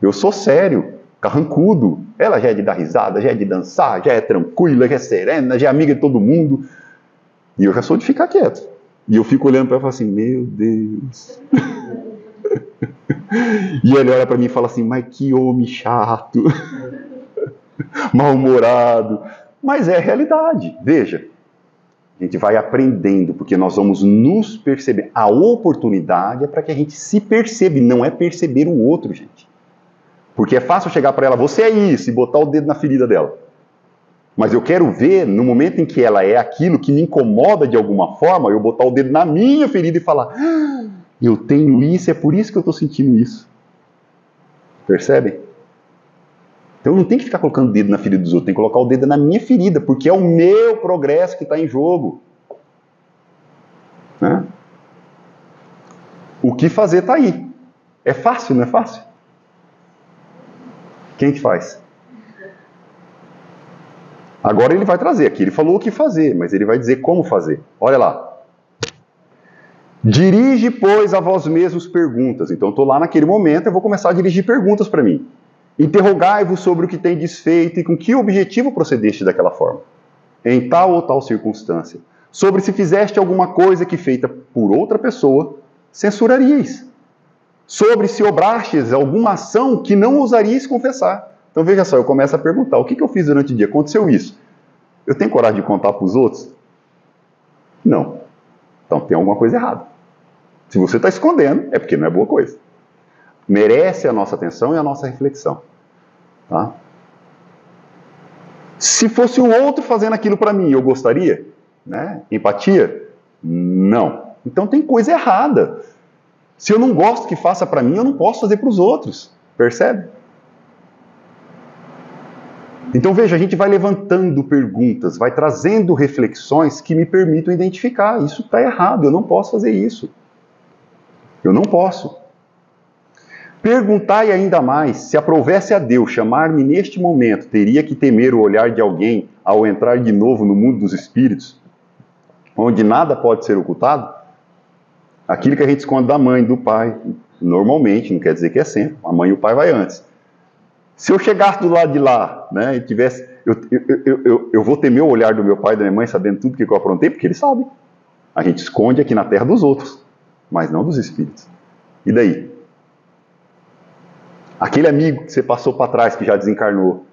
Eu sou sério, carrancudo. Ela já é de dar risada, já é de dançar, já é tranquila, já é serena, já é amiga de todo mundo. E eu já sou de ficar quieto. E eu fico olhando para ela e falo assim, meu Deus. E ele olha para mim e fala assim, mas que homem chato, mal-humorado. Mas é a realidade. Veja, a gente vai aprendendo, porque nós vamos nos perceber. A oportunidade é para que a gente se perceba, e não é perceber o outro, gente. Porque é fácil chegar para ela, você é isso, e botar o dedo na ferida dela. Mas eu quero ver, no momento em que ela é aquilo que me incomoda de alguma forma, eu botar o dedo na minha ferida e falar, eu tenho isso, é por isso que eu estou sentindo isso. Percebem? Então eu não tenho que ficar colocando o dedo na ferida dos outros, tem que colocar o dedo na minha ferida, porque é o meu progresso que está em jogo. Né? O que fazer está aí. É fácil, não é fácil? Quem que faz? Agora ele vai trazer aqui, ele falou o que fazer, mas ele vai dizer como fazer. Olha lá. Dirige, pois, a vós mesmos perguntas. Então eu estou lá naquele momento, eu vou começar a dirigir perguntas para mim. Interrogai-vos sobre o que tem desfeito e com que objetivo procedeste daquela forma, em tal ou tal circunstância. Sobre se fizeste alguma coisa que feita por outra pessoa, censurarias. Sobre se obrastes alguma ação que não ousarias confessar. Então veja só, eu começo a perguntar, o que eu fiz durante o dia? Aconteceu isso. Eu tenho coragem de contar para os outros? Não. Então tem alguma coisa errada. Se você está escondendo, é porque não é boa coisa. Merece a nossa atenção e a nossa reflexão. Tá? Se fosse o outro fazendo aquilo para mim, eu gostaria? Né? Empatia? Não. Então tem coisa errada. Se eu não gosto que faça para mim, eu não posso fazer para os outros. Percebe? Então veja, a gente vai levantando perguntas, vai trazendo reflexões que me permitam identificar. Isso está errado, eu não posso fazer isso. Eu não posso. Perguntai ainda mais, se aprovesse a Deus chamar-me neste momento, teria que temer o olhar de alguém ao entrar de novo no mundo dos espíritos, onde nada pode ser ocultado? Aquilo que a gente esconde da mãe, do pai, normalmente, não quer dizer que é sempre, a mãe e o pai vai antes. Se eu chegasse do lado de lá, né, e tivesse, eu vou temer o olhar do meu pai e da minha mãe sabendo tudo que eu aprontei, porque eles sabem. A gente esconde aqui na terra dos outros, mas não dos espíritos. E daí? Aquele amigo que você passou para trás, que já desencarnou,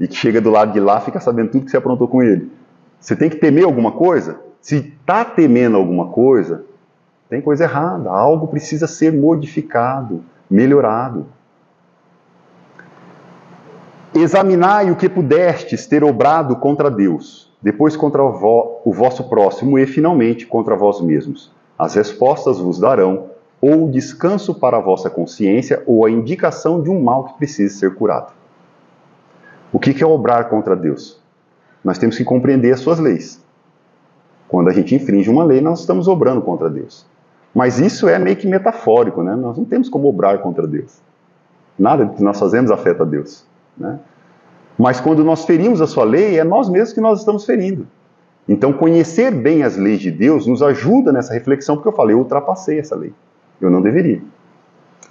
e que chega do lado de lá, fica sabendo tudo que você aprontou com ele. Você tem que temer alguma coisa? Se está temendo alguma coisa, tem coisa errada. Algo precisa ser modificado, melhorado. Examinai o que pudestes ter obrado contra Deus, depois contra o vosso próximo e, finalmente, contra vós mesmos. As respostas vos darão ou o descanso para a vossa consciência ou a indicação de um mal que precise ser curado. O que é obrar contra Deus? Nós temos que compreender as suas leis. Quando a gente infringe uma lei, nós estamos obrando contra Deus. Mas isso é meio que metafórico, né? Nós não temos como obrar contra Deus. Nada que nós fazemos afeta Deus, né? Mas quando nós ferimos a sua lei, é nós mesmos que nós estamos ferindo. Então, conhecer bem as leis de Deus nos ajuda nessa reflexão, porque eu falei, eu ultrapassei essa lei. Eu não deveria.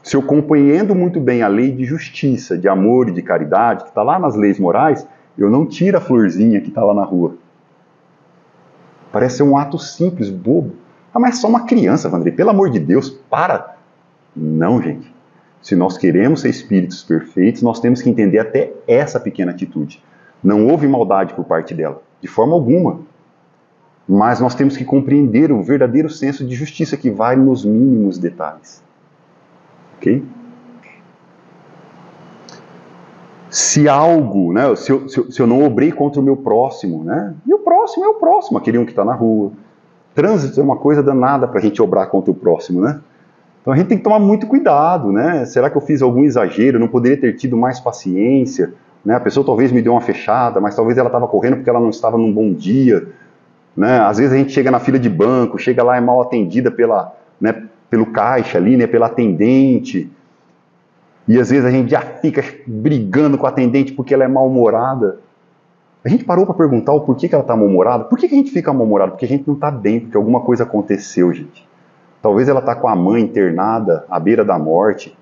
Se eu compreendo muito bem a lei de justiça, de amor e de caridade, que está lá nas leis morais, eu não tiro a florzinha que está lá na rua. Parece ser um ato simples, bobo. Ah, mas é só uma criança, Vandrei. Pelo amor de Deus, para. Não, gente. Se nós queremos ser espíritos perfeitos, nós temos que entender até essa pequena atitude. Não houve maldade por parte dela, de forma alguma. Mas nós temos que compreender o verdadeiro senso de justiça que vai nos mínimos detalhes. Ok? Se algo, né, se eu não obrei contra o meu próximo, né, e o próximo é o próximo, aquele um que está na rua. Trânsito é uma coisa danada para a gente obrar contra o próximo, né? Então a gente tem que tomar muito cuidado, né? Será que eu fiz algum exagero? Eu não poderia ter tido mais paciência? Né? A pessoa talvez me deu uma fechada, mas talvez ela estava correndo porque ela não estava num bom dia. Né? Às vezes a gente chega na fila de banco, chega lá e é mal atendida pelo caixa ali, né? Pela atendente. E às vezes a gente já fica brigando com a atendente porque ela é mal-humorada. A gente parou para perguntar o porquê que ela está mal-humorada? Por que a gente fica mal-humorado? Porque a gente não está bem, porque alguma coisa aconteceu, gente. Talvez ela está com a mãe internada, à beira da morte.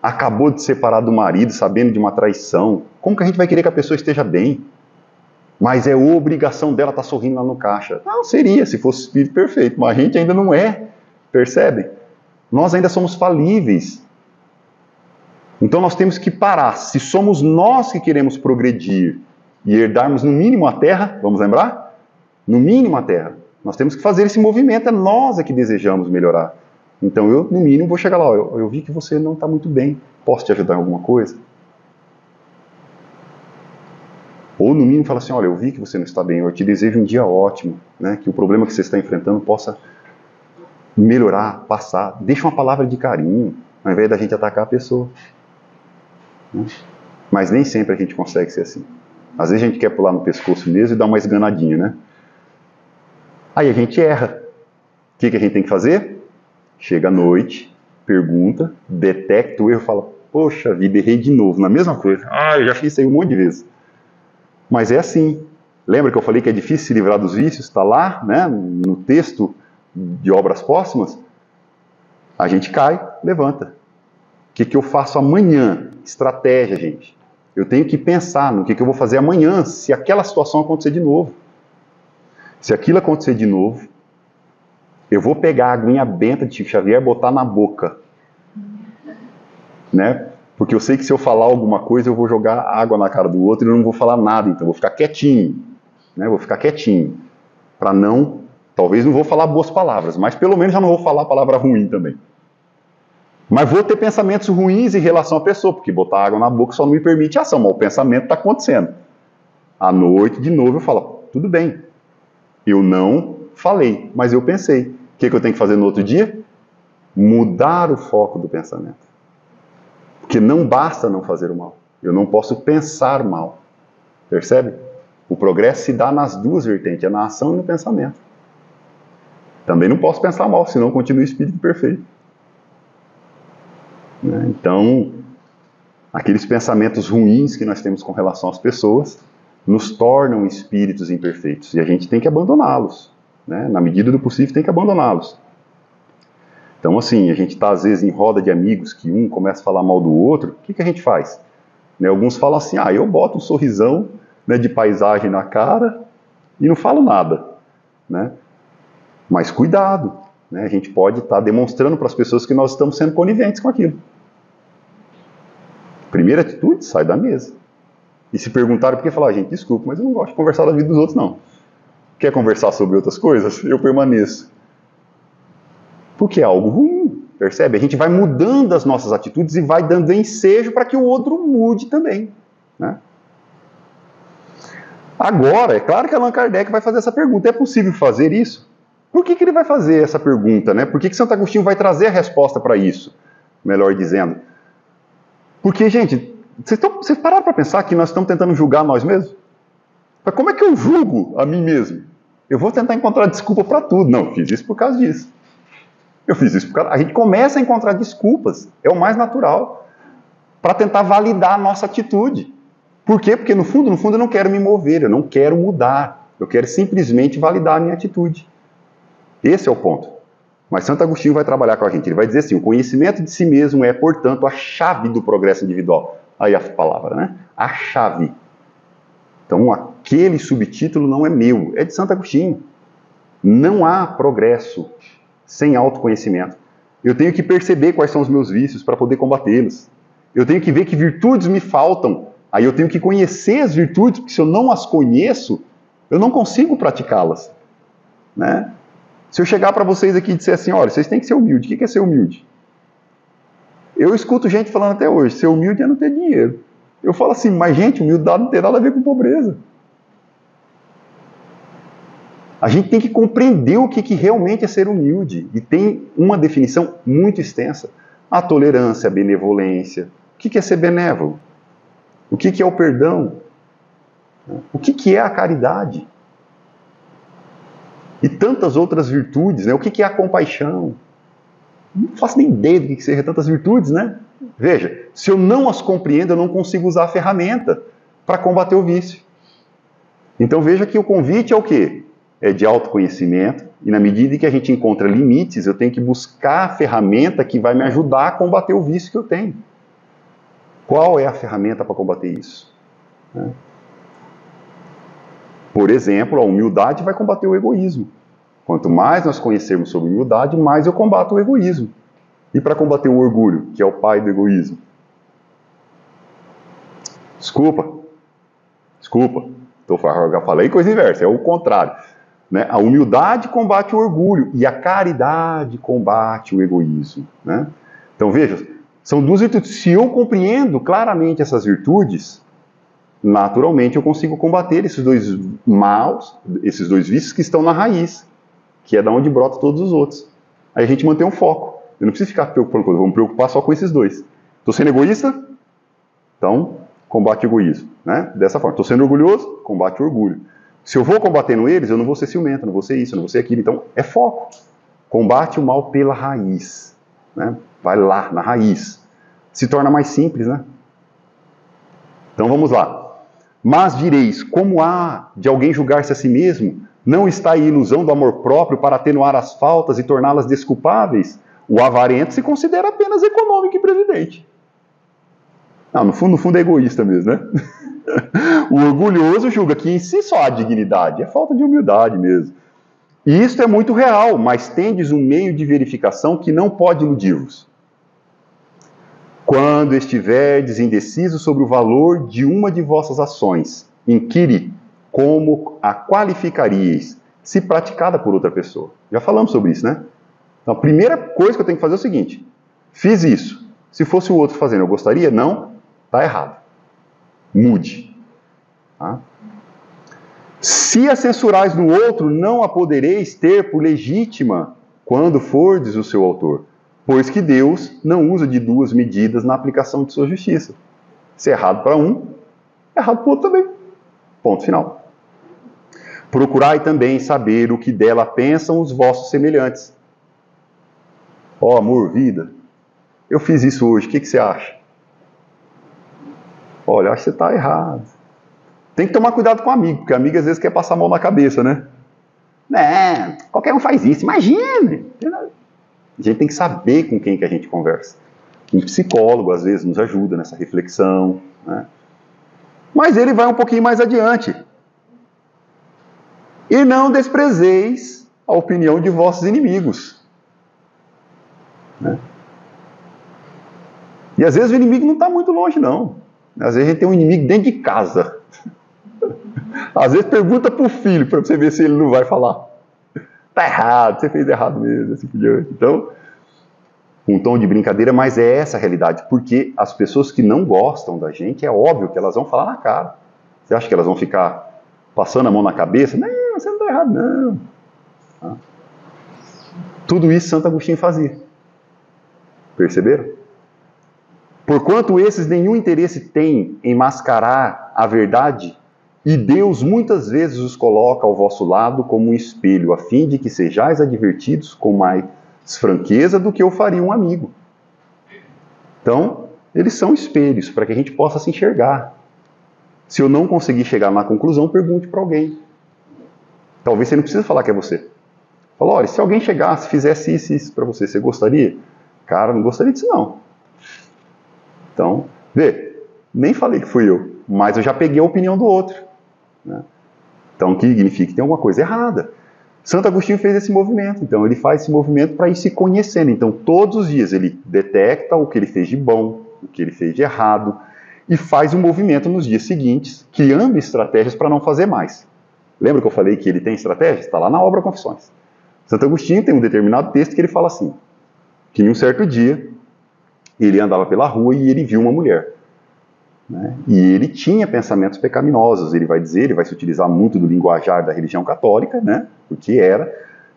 Acabou de se separar do marido, sabendo de uma traição. Como que a gente vai querer que a pessoa esteja bem? Mas é obrigação dela estar sorrindo lá no caixa. Não, seria, se fosse o espírito perfeito. Mas a gente ainda não é. Percebe? Nós ainda somos falíveis. Então nós temos que parar. Se somos nós que queremos progredir e herdarmos no mínimo a Terra, vamos lembrar? No mínimo a Terra. Nós temos que fazer esse movimento, é nós que desejamos melhorar. Então eu, no mínimo, vou chegar lá, eu vi que você não está muito bem, posso te ajudar em alguma coisa? Ou no mínimo fala assim, olha, eu vi que você não está bem, eu te desejo um dia ótimo, né? Que o problema que você está enfrentando possa melhorar, passar. Deixa uma palavra de carinho, ao invés da gente atacar a pessoa. Né? Mas nem sempre a gente consegue ser assim. Às vezes a gente quer pular no pescoço mesmo e dar uma esganadinha, né? Aí a gente erra. O que a gente tem que fazer? Chega à noite, pergunta, detecta o erro e fala, poxa vida, errei de novo, na mesma coisa. Ah, eu já fiz isso aí um monte de vezes. Mas é assim. Lembra que eu falei que é difícil se livrar dos vícios? Está lá, né, no texto de Obras Póstumas. A gente cai, levanta. O que eu faço amanhã? Estratégia, gente. Eu tenho que pensar no que eu vou fazer amanhã, se aquela situação acontecer de novo. Se aquilo acontecer de novo, eu vou pegar a aguinha benta de Chico Xavier e botar na boca. Né? Porque eu sei que se eu falar alguma coisa, eu vou jogar água na cara do outro e eu não vou falar nada. Então eu vou ficar quietinho. Né? Vou ficar quietinho. Para não... Talvez não vou falar boas palavras, mas pelo menos já não vou falar palavra ruim também. Mas vou ter pensamentos ruins em relação à pessoa, porque botar água na boca só não me permite ação, mas o pensamento está acontecendo. À noite, de novo, eu falo, tudo bem. Eu não falei, mas eu pensei. O que eu tenho que fazer no outro dia? Mudar o foco do pensamento. Porque não basta não fazer o mal. Eu não posso pensar mal. Percebe? O progresso se dá nas duas vertentes, é na ação e no pensamento. Também não posso pensar mal, senão eu continuo o espírito perfeito. Né? Então, aqueles pensamentos ruins que nós temos com relação às pessoas nos tornam espíritos imperfeitos. E a gente tem que abandoná-los. Né? Na medida do possível, tem que abandoná-los. Então, assim, a gente está, às vezes, em roda de amigos, que um começa a falar mal do outro, o que a gente faz? Né? Alguns falam assim, eu boto um sorrisão, né, de paisagem na cara e não falo nada. Né? Mas cuidado, né? A gente pode estar demonstrando para as pessoas que nós estamos sendo coniventes com aquilo. Primeira atitude, sai da mesa. E se perguntaram por que, falar, gente, desculpa, mas eu não gosto de conversar da vida dos outros, não. Quer conversar sobre outras coisas? Eu permaneço. Porque é algo ruim, percebe? A gente vai mudando as nossas atitudes e vai dando ensejo para que o outro mude também, né? Agora, é claro que Allan Kardec vai fazer essa pergunta. É possível fazer isso? Por que ele vai fazer essa pergunta, né? Por que Santo Agostinho vai trazer a resposta para isso? Melhor dizendo. Porque, gente, vocês pararam para pensar que nós estamos tentando julgar nós mesmos? Mas como é que eu julgo a mim mesmo? Eu vou tentar encontrar desculpa para tudo. Não, eu fiz isso por causa disso. Eu fiz isso por causa... A gente começa a encontrar desculpas. É o mais natural. Para tentar validar a nossa atitude. Por quê? Porque no fundo eu não quero me mover, eu não quero mudar. Eu quero simplesmente validar a minha atitude. Esse é o ponto. Mas Santo Agostinho vai trabalhar com a gente. Ele vai dizer assim, o conhecimento de si mesmo é, portanto, a chave do progresso individual. Aí a palavra, né? A chave. Então, aquele subtítulo não é meu, é de Santo Agostinho. Não há progresso sem autoconhecimento. Eu tenho que perceber quais são os meus vícios para poder combatê-los. Eu tenho que ver que virtudes me faltam. Aí eu tenho que conhecer as virtudes, porque se eu não as conheço, eu não consigo praticá-las, né? Se eu chegar para vocês aqui e disser assim, olha, vocês têm que ser humilde. O que é ser humilde? Eu escuto gente falando até hoje, ser humilde é não ter dinheiro. Eu falo assim, mas gente, humildade não tem nada a ver com pobreza. A gente tem que compreender o que realmente é ser humilde. E tem uma definição muito extensa. A tolerância, a benevolência. O que é ser benévolo? O que é o perdão? O que é a caridade? E tantas outras virtudes, né? O que é a compaixão? Não faço nem ideia do que sejam tantas virtudes, né? Veja, se eu não as compreendo, eu não consigo usar a ferramenta para combater o vício. Então veja que o convite é o quê? É de autoconhecimento, e na medida em que a gente encontra limites, eu tenho que buscar a ferramenta que vai me ajudar a combater o vício que eu tenho. Qual é a ferramenta para combater isso? Por exemplo, a humildade vai combater o egoísmo. Quanto mais nós conhecermos sobre humildade, mais eu combato o egoísmo. E para combater o orgulho, que é o pai do egoísmo? Desculpa. Já falei coisa inversa, é o contrário. Né? A humildade combate o orgulho e a caridade combate o egoísmo. Né? Então veja, são duas virtudes. Se eu compreendo claramente essas virtudes, naturalmente eu consigo combater esses dois maus, esses dois vícios que estão na raiz, que é da onde brota todos os outros. Aí a gente mantém um foco. Eu não preciso ficar preocupando com isso, vou me preocupar só com esses dois. Estou sendo egoísta? Então, combate o egoísmo. Né? Dessa forma. Estou sendo orgulhoso? Combate o orgulho. Se eu vou combatendo eles, eu não vou ser ciumento, não vou ser isso, não vou ser aquilo. Então, é foco. Combate o mal pela raiz. Né? Vai lá, na raiz. Se torna mais simples, né? Então, vamos lá. Mas direis, como há de alguém julgar-se a si mesmo, não está a ilusão do amor próprio para atenuar as faltas e torná-las desculpáveis? O avarento se considera apenas econômico e previdente. Não, no fundo é egoísta mesmo, né? O orgulhoso julga que em si só há dignidade, é falta de humildade mesmo. E isto é muito real, mas tendes um meio de verificação que não pode iludir-vos. Quando estiverdes indeciso sobre o valor de uma de vossas ações, inquire como a qualificaríeis, se praticada por outra pessoa. Já falamos sobre isso, né? Então, a primeira coisa que eu tenho que fazer é o seguinte: fiz isso. Se fosse o outro fazendo, eu gostaria? Não. Está errado. Mude. Tá? Se a censurais no outro, não a podereis ter por legítima quando fordes o seu autor, pois que Deus não usa de duas medidas na aplicação de sua justiça. Se é errado para um, é errado para o outro também. Ponto final. Procurai também saber o que dela pensam os vossos semelhantes. Ó, amor, vida, eu fiz isso hoje, o que você acha? Olha, acho que você está errado. Tem que tomar cuidado com o amigo, porque o amigo às vezes quer passar a mão na cabeça, né? Né, qualquer um faz isso, imagina! A gente tem que saber com quem que a gente conversa. Um psicólogo, às vezes, nos ajuda nessa reflexão, né? Mas ele vai um pouquinho mais adiante. E não desprezeis a opinião de vossos inimigos. né? E às vezes o inimigo não está muito longe, não. Às vezes a gente tem um inimigo dentro de casa. Às vezes pergunta para o filho, para você ver se ele não vai falar. Está errado, você fez errado mesmo, assim por diante. Então, um tom de brincadeira, mas é essa a realidade. Porque as pessoas que não gostam da gente, é óbvio que elas vão falar na cara. Você acha que elas vão ficar passando a mão na cabeça? Não, você não está errado, não. Tá? Tudo isso Santo Agostinho fazia. Perceberam? Porquanto esses nenhum interesse têm em mascarar a verdade, e Deus muitas vezes os coloca ao vosso lado como um espelho, a fim de que sejais advertidos com mais franqueza do que eu faria um amigo. Então, eles são espelhos para que a gente possa se enxergar. Se eu não conseguir chegar na conclusão, pergunte para alguém. Talvez você não precise falar que é você. Fala, olha, se alguém chegasse, fizesse isso para você, você gostaria? Cara, não gostaria disso não. Então, vê, nem falei que fui eu, mas eu já peguei a opinião do outro. Né? Então, o que significa que tem alguma coisa errada. Santo Agostinho fez esse movimento, então ele faz esse movimento para ir se conhecendo. Então, todos os dias ele detecta o que ele fez de bom, o que ele fez de errado, e faz um movimento nos dias seguintes, criando estratégias para não fazer mais. Lembra que eu falei que ele tem estratégias? Está lá na obra Confissões. Santo Agostinho tem um determinado texto que ele fala assim, que em um certo dia, ele andava pela rua e ele viu uma mulher. Né? E ele tinha pensamentos pecaminosos, ele vai dizer, ele vai se utilizar muito do linguajar da religião católica, né? Porque era.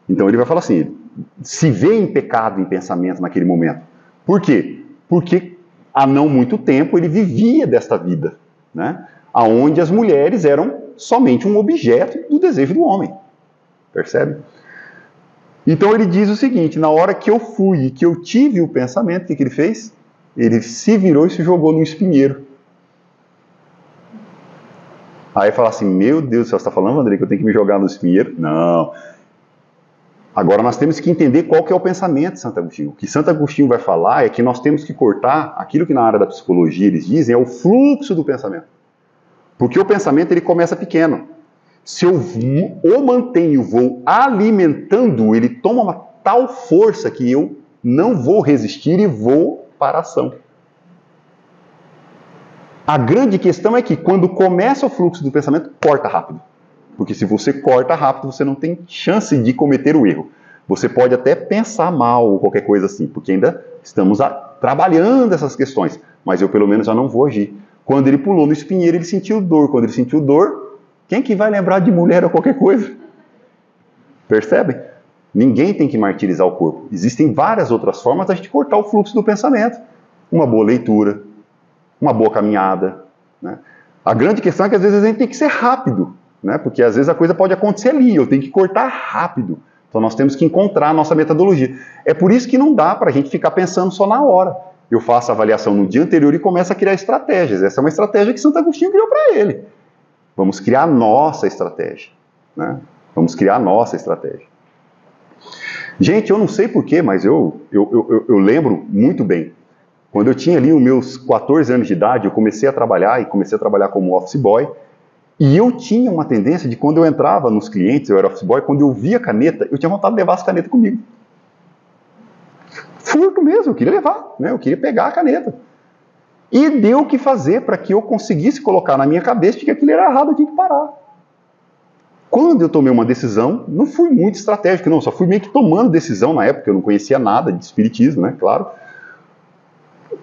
Então ele vai falar assim, se vê em pecado em pensamento naquele momento. Por quê? Porque há não muito tempo ele vivia desta vida, né? Onde as mulheres eram somente um objeto do desejo do homem. Percebe? Então ele diz o seguinte, na hora que eu fui e que eu tive o pensamento, o que ele fez? Ele se virou e se jogou no espinheiro. Aí fala assim, meu Deus, você está falando, André, que eu tenho que me jogar no espinheiro? Não. Agora nós temos que entender qual que é o pensamento de Santo Agostinho. O que Santo Agostinho vai falar é que nós temos que cortar aquilo que na área da psicologia eles dizem é o fluxo do pensamento. Porque o pensamento ele começa pequeno. Se eu o mantenho, vou alimentando, ele toma uma tal força que eu não vou resistir e vou para a ação. A grande questão é que quando começa o fluxo do pensamento, corta rápido. Porque se você corta rápido, você não tem chance de cometer o erro. Você pode até pensar mal ou qualquer coisa assim, porque ainda estamos trabalhando essas questões. Mas eu pelo menos já não vou agir. Quando ele pulou no espinheiro, ele sentiu dor. Quando ele sentiu dor, quem que vai lembrar de mulher ou qualquer coisa? Percebem? Ninguém tem que martirizar o corpo. Existem várias outras formas da gente cortar o fluxo do pensamento. Uma boa leitura, uma boa caminhada. Né? A grande questão é que às vezes a gente tem que ser rápido, né? Porque às vezes a coisa pode acontecer ali, eu tenho que cortar rápido. Então nós temos que encontrar a nossa metodologia. É por isso que não dá para a gente ficar pensando só na hora. Eu faço a avaliação no dia anterior e começo a criar estratégias. Essa é uma estratégia que Santo Agostinho criou para ele. Vamos criar a nossa estratégia. Né? Vamos criar a nossa estratégia. Gente, eu não sei porquê, mas eu lembro muito bem. Quando eu tinha ali os meus 14 anos de idade, eu comecei a trabalhar e comecei a trabalhar como office boy. E eu tinha uma tendência de quando eu entrava nos clientes, eu era office boy, quando eu via caneta, eu tinha vontade de levar as canetas comigo. Furto mesmo, eu queria levar, né? Eu queria pegar a caneta. E deu o que fazer para que eu conseguisse colocar na minha cabeça de que aquilo era errado, eu tinha que parar. Quando eu tomei uma decisão, não fui muito estratégico, não, só fui meio que tomando decisão na época, eu não conhecia nada de espiritismo, né, claro.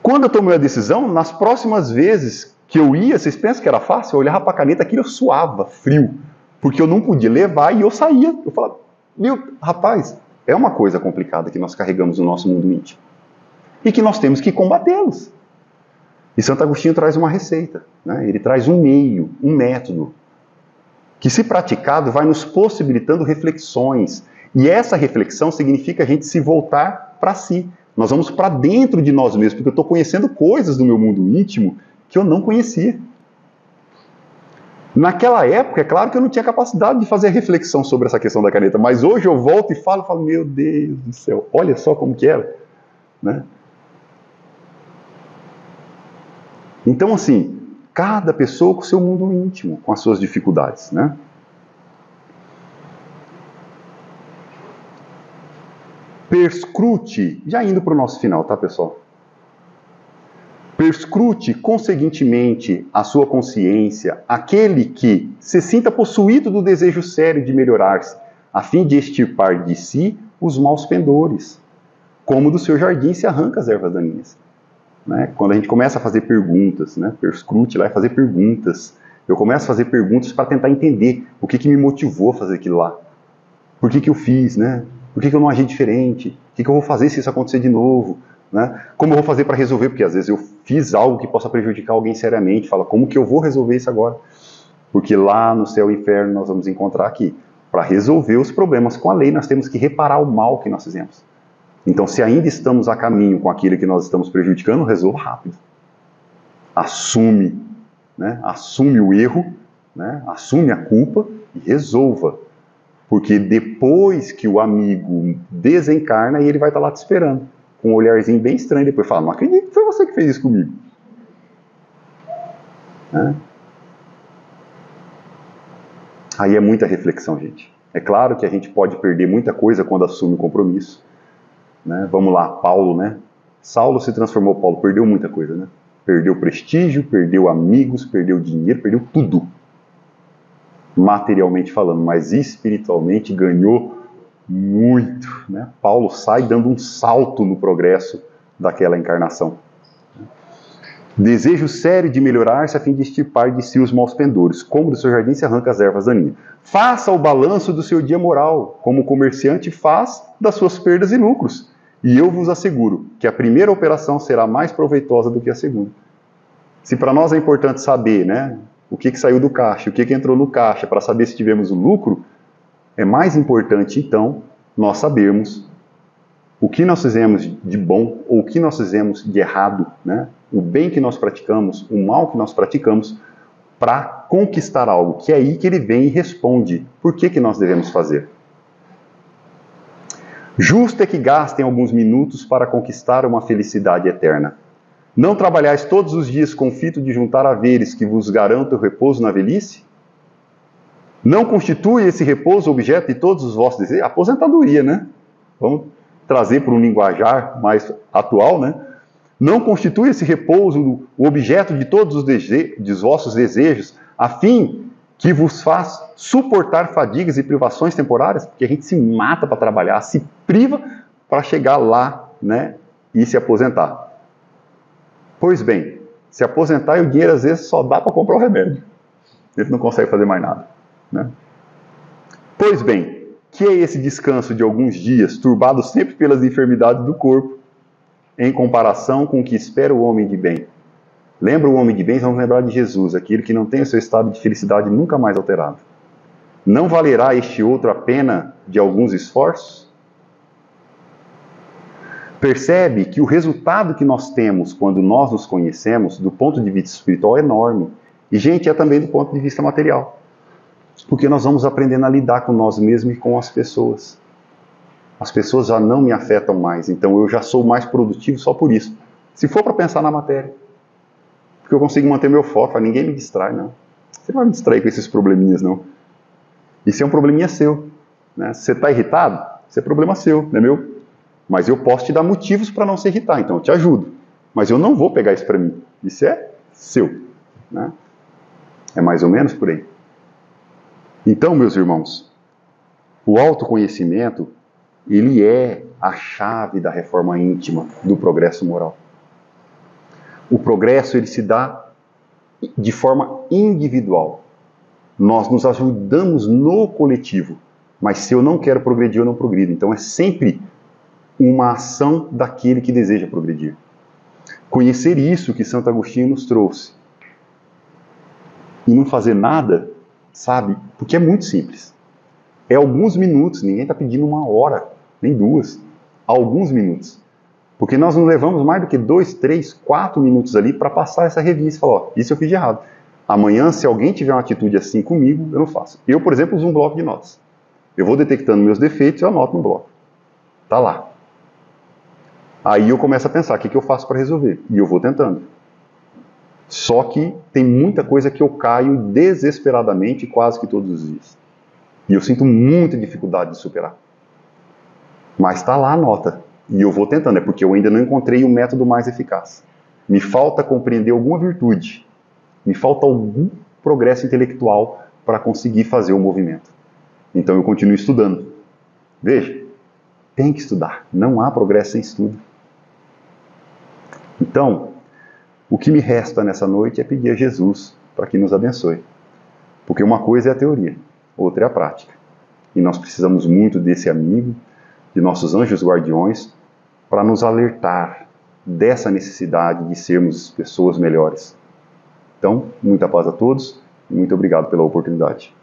Quando eu tomei a decisão, nas próximas vezes que eu ia, vocês pensam que era fácil? Eu olhava para a caneta, aquilo eu suava, frio, porque eu não podia levar e eu saía. Eu falava, meu, rapaz, é uma coisa complicada que nós carregamos no nosso mundo íntimo e que nós temos que combatê-los. E Santo Agostinho traz uma receita, né? Ele traz um meio, um método, que se praticado vai nos possibilitando reflexões. E essa reflexão significa a gente se voltar para si. Nós vamos para dentro de nós mesmos, porque eu estou conhecendo coisas do meu mundo íntimo que eu não conhecia. Naquela época, é claro que eu não tinha capacidade de fazer reflexão sobre essa questão da caneta, mas hoje eu volto e falo, meu Deus do céu, olha só como que era. Né? Então, assim, cada pessoa com o seu mundo íntimo, com as suas dificuldades, né? Perscrute, já indo para o nosso final, tá, pessoal? Perscrute, conseguintemente, a sua consciência, aquele que se sinta possuído do desejo sério de melhorar-se, a fim de extirpar de si os maus pendores, como do seu jardim se arranca as ervas daninhas. Né? Quando a gente começa a fazer perguntas, né? Perscrute lá é fazer perguntas. Eu começo a fazer perguntas para tentar entender o que me motivou a fazer aquilo lá. Por que eu fiz, né? Por que eu não agi diferente? O que eu vou fazer se isso acontecer de novo? Né? Como eu vou fazer para resolver? Porque às vezes eu fiz algo que possa prejudicar alguém seriamente. Fala, como que eu vou resolver isso agora? Porque lá no céu e inferno nós vamos encontrar aqui. Para resolver os problemas com a lei, nós temos que reparar o mal que nós fizemos. Então, se ainda estamos a caminho com aquilo que nós estamos prejudicando, resolva rápido. Assume, né? Assume o erro, né? Assume a culpa e resolva. Porque depois que o amigo desencarna, ele vai estar lá te esperando. Com um olharzinho bem estranho. Depois fala, não acredito que foi você que fez isso comigo. Né? Aí é muita reflexão, gente. É claro que a gente pode perder muita coisa quando assume o compromisso. Né? Vamos lá, Paulo, né? Saulo se transformou, Paulo perdeu muita coisa, né? Perdeu prestígio, perdeu amigos, perdeu dinheiro, perdeu tudo. Materialmente falando, mas espiritualmente ganhou muito, né? Paulo sai dando um salto no progresso daquela encarnação. Desejo sério de melhorar-se a fim de extirpar de si os maus pendores, como do seu jardim se arranca as ervas daninhas. Faça o balanço do seu dia moral, como o comerciante faz das suas perdas e lucros. E eu vos asseguro que a primeira operação será mais proveitosa do que a segunda. Se para nós é importante saber, né, o que saiu do caixa, o que entrou no caixa, para saber se tivemos um lucro, é mais importante, então, nós sabermos o que nós fizemos de bom ou o que nós fizemos de errado, né? O bem que nós praticamos, o mal que nós praticamos, para conquistar algo, que é aí que ele vem e responde por que nós devemos fazer. Justo é que gastem alguns minutos para conquistar uma felicidade eterna. Não trabalhais todos os dias com o fito de juntar haveres que vos garantam o repouso na velhice? Não constitui esse repouso objeto de todos os vossos desejos? Aposentadoria, né? Vamos trazer para um linguajar mais atual, né? Não constitui esse repouso o objeto de todos os vossos desejos, a fim que vos faz suportar fadigas e privações temporárias? Porque a gente se mata para trabalhar, se priva para chegar lá, né, e se aposentar. Pois bem, se aposentar e o dinheiro às vezes só dá para comprar o remédio. Ele não consegue fazer mais nada. Né? Pois bem, que é esse descanso de alguns dias, turbado sempre pelas enfermidades do corpo, em comparação com o que espera o homem de bem? Lembra o homem de bem? Vamos lembrar de Jesus, aquele que não tem o seu estado de felicidade nunca mais alterado. Não valerá este outro a pena de alguns esforços? Percebe que o resultado que nós temos quando nós nos conhecemos, do ponto de vista espiritual, é enorme. E, gente, é também do ponto de vista material. Porque nós vamos aprendendo a lidar com nós mesmos e com as pessoas. As pessoas já não me afetam mais, então eu já sou mais produtivo só por isso. Se for para pensar na matéria. Porque eu consigo manter meu foco, ninguém me distrai, não. Você não vai me distrair com esses probleminhas, não. Isso é um probleminha seu. Né? Se você está irritado, isso é problema seu, não é meu? Mas eu posso te dar motivos para não se irritar, então eu te ajudo. Mas eu não vou pegar isso para mim. Isso é seu. Né? É mais ou menos por aí. Então, meus irmãos, o autoconhecimento, ele é a chave da reforma íntima, do progresso moral. O progresso, ele se dá de forma individual. Nós nos ajudamos no coletivo. Mas se eu não quero progredir, eu não progrido. Então é sempre uma ação daquele que deseja progredir. Conhecer isso que Santo Agostinho nos trouxe. E não fazer nada, sabe? Porque é muito simples. É alguns minutos, ninguém está pedindo 1 hora, nem 2. Alguns minutos. Porque nós não levamos mais do que 2, 3, 4 minutos ali para passar essa revista e falar, ó, isso eu fiz de errado. Amanhã, se alguém tiver uma atitude assim comigo, eu não faço. Eu, por exemplo, uso um bloco de notas. Eu vou detectando meus defeitos e eu anoto no bloco. Tá lá. Aí eu começo a pensar, o que eu faço para resolver? E eu vou tentando. Só que tem muita coisa que eu caio desesperadamente quase que todos os dias. E eu sinto muita dificuldade de superar. Mas está lá a nota. E eu vou tentando, é porque eu ainda não encontrei o método mais eficaz. Me falta compreender alguma virtude. Me falta algum progresso intelectual para conseguir fazer o movimento. Então eu continuo estudando. Veja, tem que estudar. Não há progresso sem estudo. Então, o que me resta nessa noite é pedir a Jesus para que nos abençoe. Porque uma coisa é a teoria, outra é a prática. E nós precisamos muito desse amigo, de nossos anjos guardiões, para nos alertar dessa necessidade de sermos pessoas melhores. Então, muita paz a todos e muito obrigado pela oportunidade.